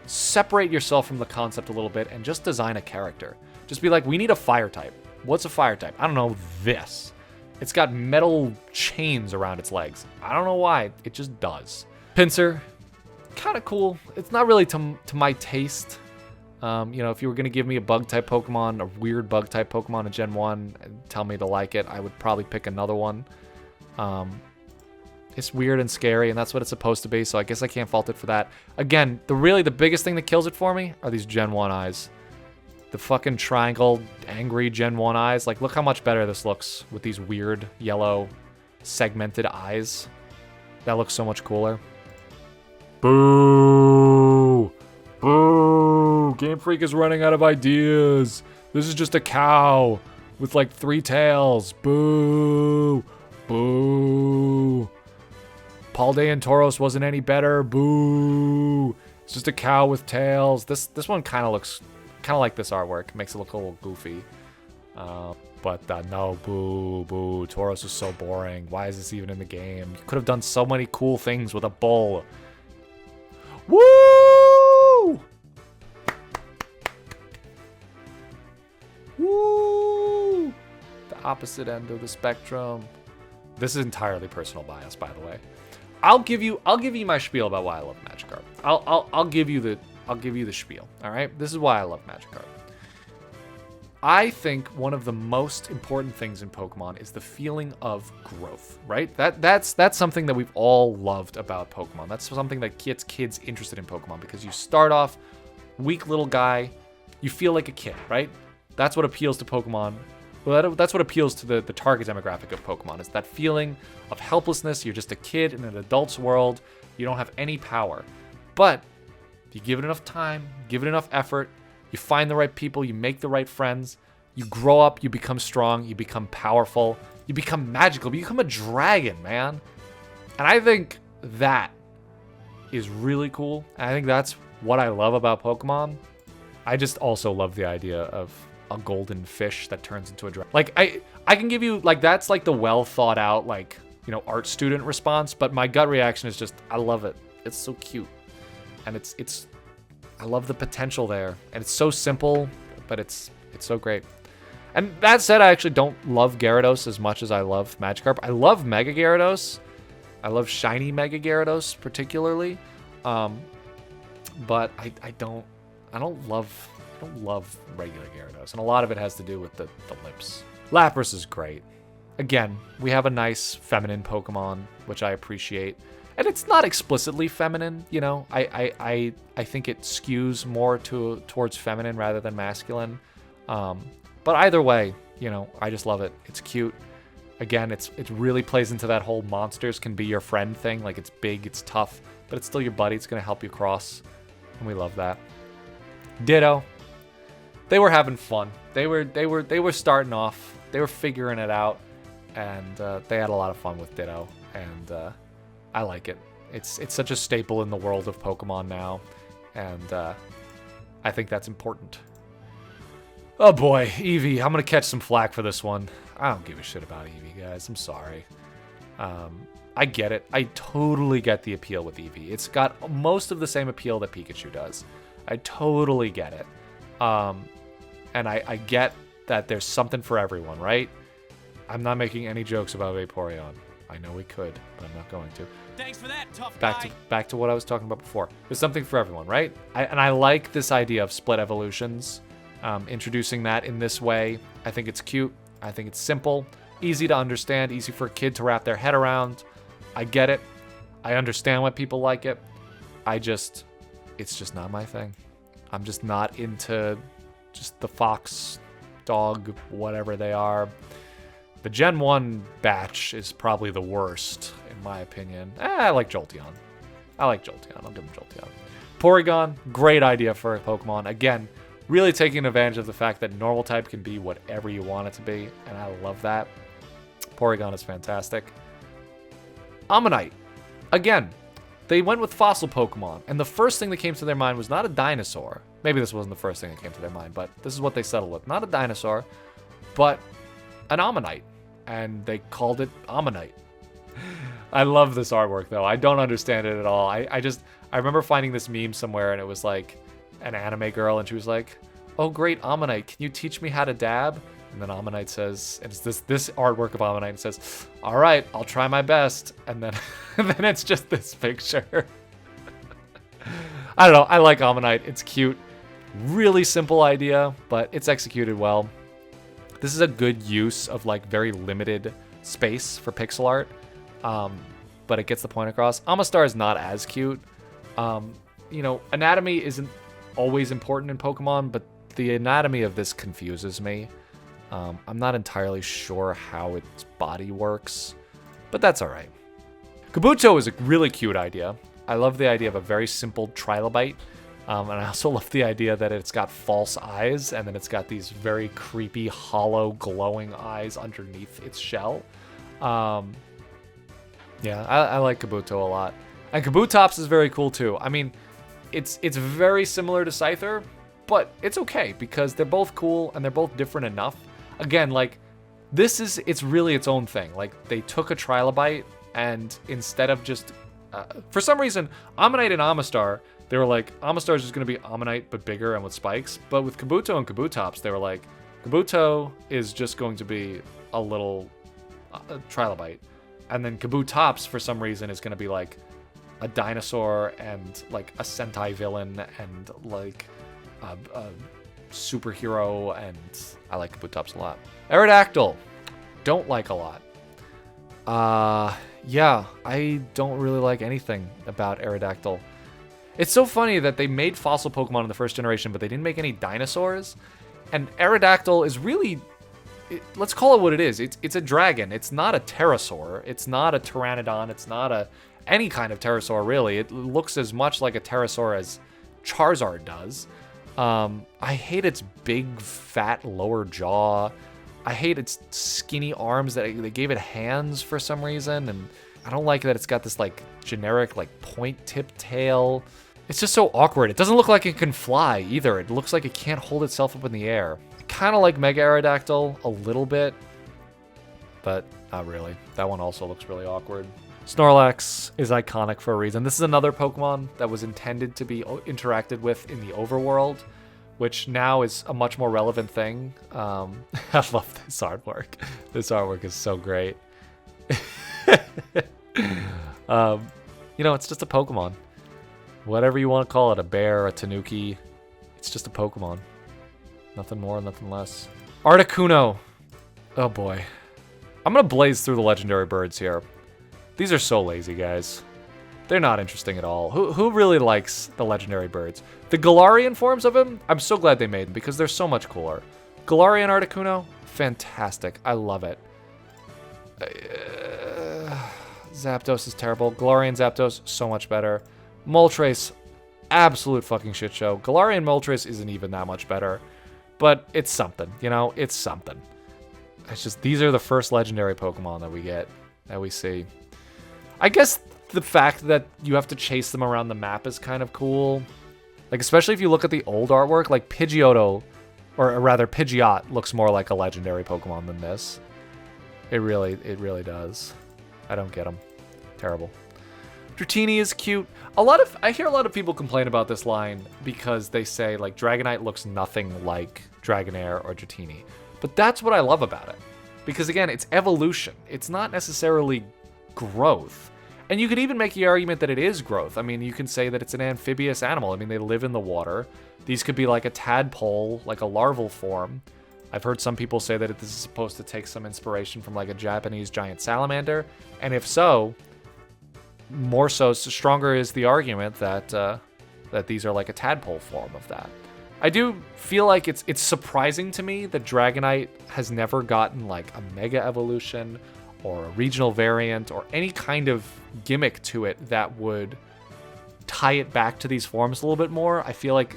separate yourself from the concept a little bit and just design a character. Just be like, we need a fire type. What's a fire type? I don't know, this. It's got metal chains around its legs. I don't know why, it just does. Pinsir, kind of cool. It's not really to my taste. You know, if you were going to give me a bug type Pokemon, a weird bug type Pokemon in Gen 1, and tell me to like it, I would probably pick another one. It's weird and scary, and that's what it's supposed to be, so I guess I can't fault it for that. Again, the biggest thing that kills it for me are these Gen 1 eyes. The fucking triangle, angry Gen 1 eyes. Like, look how much better this looks with these weird, yellow, segmented eyes. That looks so much cooler. Boo! Boo! Game Freak is running out of ideas. This is just a cow with like 3 tails. Boo! Boo! Paldean and Tauros wasn't any better. Boo! It's just a cow with tails. This one kind of looks like this artwork. Makes it look a little goofy. But no, boo, boo. Tauros is so boring. Why is this even in the game? You could have done so many cool things with a bull. Woo! Woo! The opposite end of the spectrum. This is entirely personal bias, by the way. I'll give you my spiel about why I love Magikarp. I'll give you the spiel. All right, this is why I love Magikarp. I think one of the most important things in Pokemon is the feeling of growth, right? That's something that we've all loved about Pokemon. That's something that gets kids interested in Pokemon, because you start off weak little guy, you feel like a kid, right? That's what appeals to Pokemon Well, that's what appeals to the target demographic of Pokemon, is that feeling of helplessness. You're just a kid in an adult's world. You don't have any power. But if you give it enough time, give it enough effort, you find the right people, you make the right friends, you grow up, you become strong, you become powerful, you become magical, you become a dragon, man. And I think that is really cool. And I think that's what I love about Pokemon. I just also love the idea of a golden fish that turns into a dragon. Like, I can give you, like, that's like the well thought out, like, you know, art student response, but my gut reaction is just, I love it. It's so cute. And I love the potential there. And it's so simple, but it's so great. And that said, I actually don't love Gyarados as much as I love Magikarp. I love Mega Gyarados. I love shiny Mega Gyarados particularly. But I don't love regular Gyarados, and a lot of it has to do with the lips. Lapras is great. Again, we have a nice feminine Pokemon, which I appreciate. And it's not explicitly feminine, you know. I think it skews more towards feminine rather than masculine. But either way, you know, I just love it. It's cute. Again, it really plays into that whole monsters can be your friend thing. Like, it's big, it's tough, but it's still your buddy. It's gonna help you cross, and we love that. Ditto. They were having fun. They were starting off. They were figuring it out, and they had a lot of fun with Ditto, and I like it. It's such a staple in the world of Pokemon now, and I think that's important. Oh boy, Eevee. I'm gonna catch some flack for this one. I don't give a shit about Eevee, guys. I'm sorry. I get it. I totally get the appeal with Eevee. It's got most of the same appeal that Pikachu does. I totally get it. And I get that there's something for everyone, right? I'm not making any jokes about Vaporeon. I know we could, but I'm not going to. Thanks for that, tough guy. Back to what I was talking about before. There's something for everyone, right? And I like this idea of split evolutions. Introducing that in this way, I think it's cute. I think it's simple, easy to understand, easy for a kid to wrap their head around. I get it. I understand why people like it. It's just not my thing. I'm just not into just the fox, dog, whatever they are. The Gen 1 batch is probably the worst, in my opinion. I like Jolteon. I'll give him Jolteon. Porygon, great idea for a Pokemon. Again, really taking advantage of the fact that normal type can be whatever you want it to be, and I love that. Porygon is fantastic. Ammonite. Again, they went with fossil Pokemon, and the first thing that came to their mind was not a dinosaur. Maybe this wasn't the first thing that came to their mind, but this is what they settled with. Not a dinosaur, but an Ammonite, and they called it Ammonite. I love this artwork, though. I don't understand it at all. I remember finding this meme somewhere, and it was like an anime girl, and she was like, "Oh, great, Ammonite, can you teach me how to dab?" And then Ammonite says, and it's this artwork of Ammonite, and says, "All right, I'll try my best." And then, and then it's just this picture. I don't know. I like Ammonite. It's cute. Really simple idea, but it's executed well. This is a good use of like very limited space for pixel art, but it gets the point across. Amistar is not as cute. You know, anatomy isn't always important in Pokemon, but the anatomy of this confuses me. I'm not entirely sure how its body works, but that's all right. Kabuto is a really cute idea. I love the idea of a very simple trilobite, and I also love the idea that it's got false eyes, and then it's got these very creepy, hollow, glowing eyes underneath its shell. Yeah, I like Kabuto a lot. And Kabutops is very cool too. I mean, it's very similar to Scyther, but it's okay because they're both cool and they're both different enough. Again, like, it's really its own thing. Like, they took a trilobite, and instead of just, for some reason, Ammonite and Amistar, they were like, Amistar is just going to be Ammonite, but bigger and with spikes. But with Kabuto and Kabutops, they were like, Kabuto is just going to be a little trilobite. And then Kabutops, for some reason, is going to be like a dinosaur and like a Sentai villain and like a superhero, and I like Kabutops a lot. Aerodactyl, don't like a lot. Yeah, I don't really like anything about Aerodactyl. It's so funny that they made fossil Pokemon in the first generation, but they didn't make any dinosaurs. And Aerodactyl is really let's call it what it is. It's a dragon. It's not a pterosaur. It's not a pteranodon. It's not any kind of pterosaur, really. It looks as much like a pterosaur as Charizard does. I hate its big, fat lower jaw. I hate its skinny arms that they gave it hands for some reason, and I don't like that it's got this like generic like point tip tail. It's just so awkward. It doesn't look like it can fly either. It looks like it can't hold itself up in the air. Kind of like Mega Aerodactyl a little bit, but not really. That one also looks really awkward. Snorlax is iconic for a reason. This is another Pokemon that was intended to be interacted with in the overworld, which now is a much more relevant thing. I love this artwork. This artwork is so great. It's just a Pokemon. Whatever you want to call it, a bear, a tanuki, it's just a Pokemon. Nothing more, nothing less. Articuno. Oh boy. I'm gonna blaze through the legendary birds here. These are so lazy, guys. They're not interesting at all. Who really likes the legendary birds? The Galarian forms of them, I'm so glad they made them because they're so much cooler. Galarian Articuno, fantastic. I love it. Zapdos is terrible. Galarian Zapdos, so much better. Moltres, absolute fucking shit show. Galarian Moltres isn't even that much better. But it's something, it's something. It's just, these are the first legendary Pokemon that we get, that we see. I guess the fact that you have to chase them around the map is kind of cool. Like, especially if you look at the old artwork, like Pidgeotto, or rather Pidgeot, looks more like a legendary Pokemon than this. It really does. I don't get them. Terrible. Dratini is cute. I hear a lot of people complain about this line because they say, like, Dragonite looks nothing like Dragonair or Dratini. But that's what I love about it. Because, again, it's evolution. It's not necessarily growth. And you could even make the argument that it is growth. I mean, you can say that it's an amphibious animal. I mean, they live in the water. These could be like a tadpole, like a larval form. I've heard some people say that this is supposed to take some inspiration from, like, a Japanese giant salamander. And if so, more so, stronger is the argument that these are like a tadpole form of that. I do feel like it's surprising to me that Dragonite has never gotten like a mega evolution or a regional variant or any kind of gimmick to it that would tie it back to these forms a little bit more. I feel like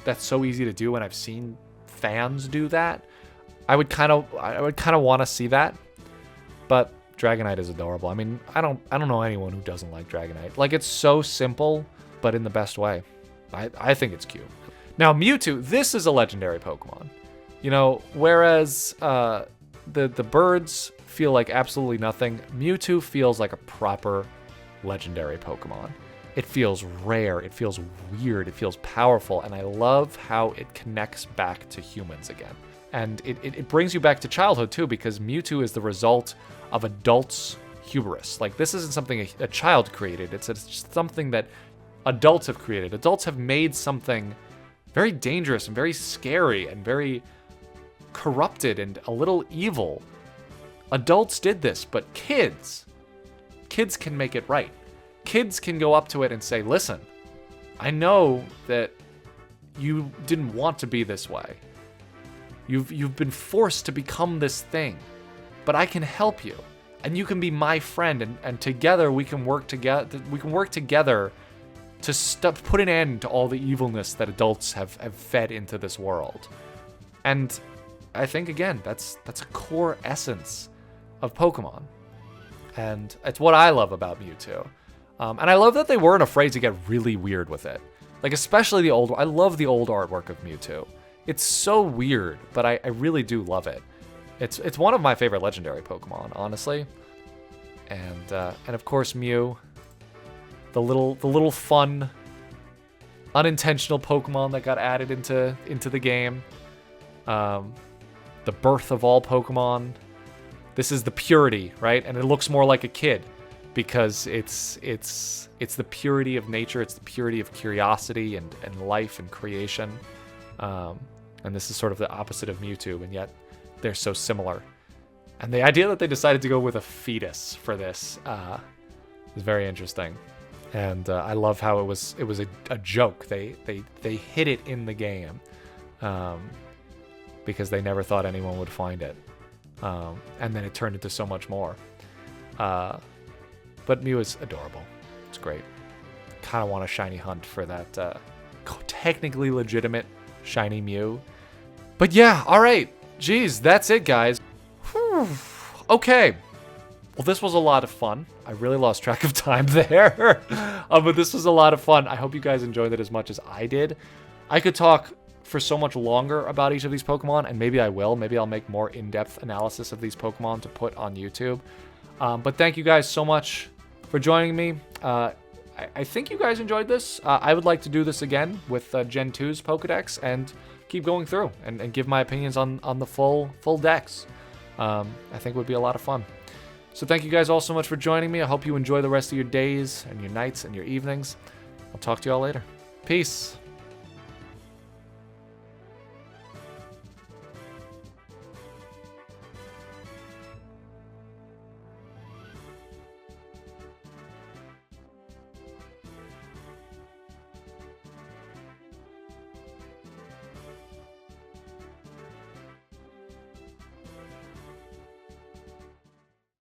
that's so easy to do, and I've seen fans do that. I would kind of want to see that, but Dragonite is adorable. I mean, I don't know anyone who doesn't like Dragonite. Like, it's so simple, but in the best way. I think it's cute. Now, Mewtwo, this is a legendary Pokemon. Whereas the birds feel like absolutely nothing, Mewtwo feels like a proper legendary Pokemon. It feels rare, it feels weird, it feels powerful, and I love how it connects back to humans again. And it brings you back to childhood, too, because Mewtwo is the result of adults' hubris. Like, this isn't something a child created. It's something that adults have created. Adults have made something very dangerous and very scary and very corrupted and a little evil. Adults did this, but kids can make it right. Kids can go up to it and say, listen, I know that you didn't want to be this way. You've been forced to become this thing. But I can help you, and you can be my friend, and together we can work together. We can work together to put an end to all the evilness that adults have fed into this world. And I think, again, that's a core essence of Pokemon, and it's what I love about Mewtwo. And I love that they weren't afraid to get really weird with it. Like, especially the old. I love the old artwork of Mewtwo. It's so weird, but I really do love it. It's one of my favorite legendary Pokemon, honestly. And of course Mew, the little fun, unintentional Pokemon that got added into the game. The birth of all Pokemon. This is the purity, right? And it looks more like a kid because it's the purity of nature. It's the purity of curiosity and life and creation. And this is sort of the opposite of Mewtwo, and yet they're so similar. And the idea that they decided to go with a fetus for this is very interesting. And I love how it was a joke. They hid it in the game because they never thought anyone would find it. And then it turned into so much more. But Mew is adorable. It's great. Kind of want a shiny hunt for that technically legitimate shiny Mew. But yeah, all right. Jeez, that's it, guys. Whew. Okay. Well, this was a lot of fun. I really lost track of time there. But this was a lot of fun. I hope you guys enjoyed it as much as I did. I could talk for so much longer about each of these Pokemon, and maybe I will. Maybe I'll make more in-depth analysis of these Pokemon to put on YouTube. But thank you guys so much for joining me. I think you guys enjoyed this. I would like to do this again with Gen 2's Pokedex and keep going through and give my opinions on the full decks. I think it would be a lot of fun. So thank you guys all so much for joining me. I hope you enjoy the rest of your days and your nights and your evenings. I'll talk to you all later. Peace.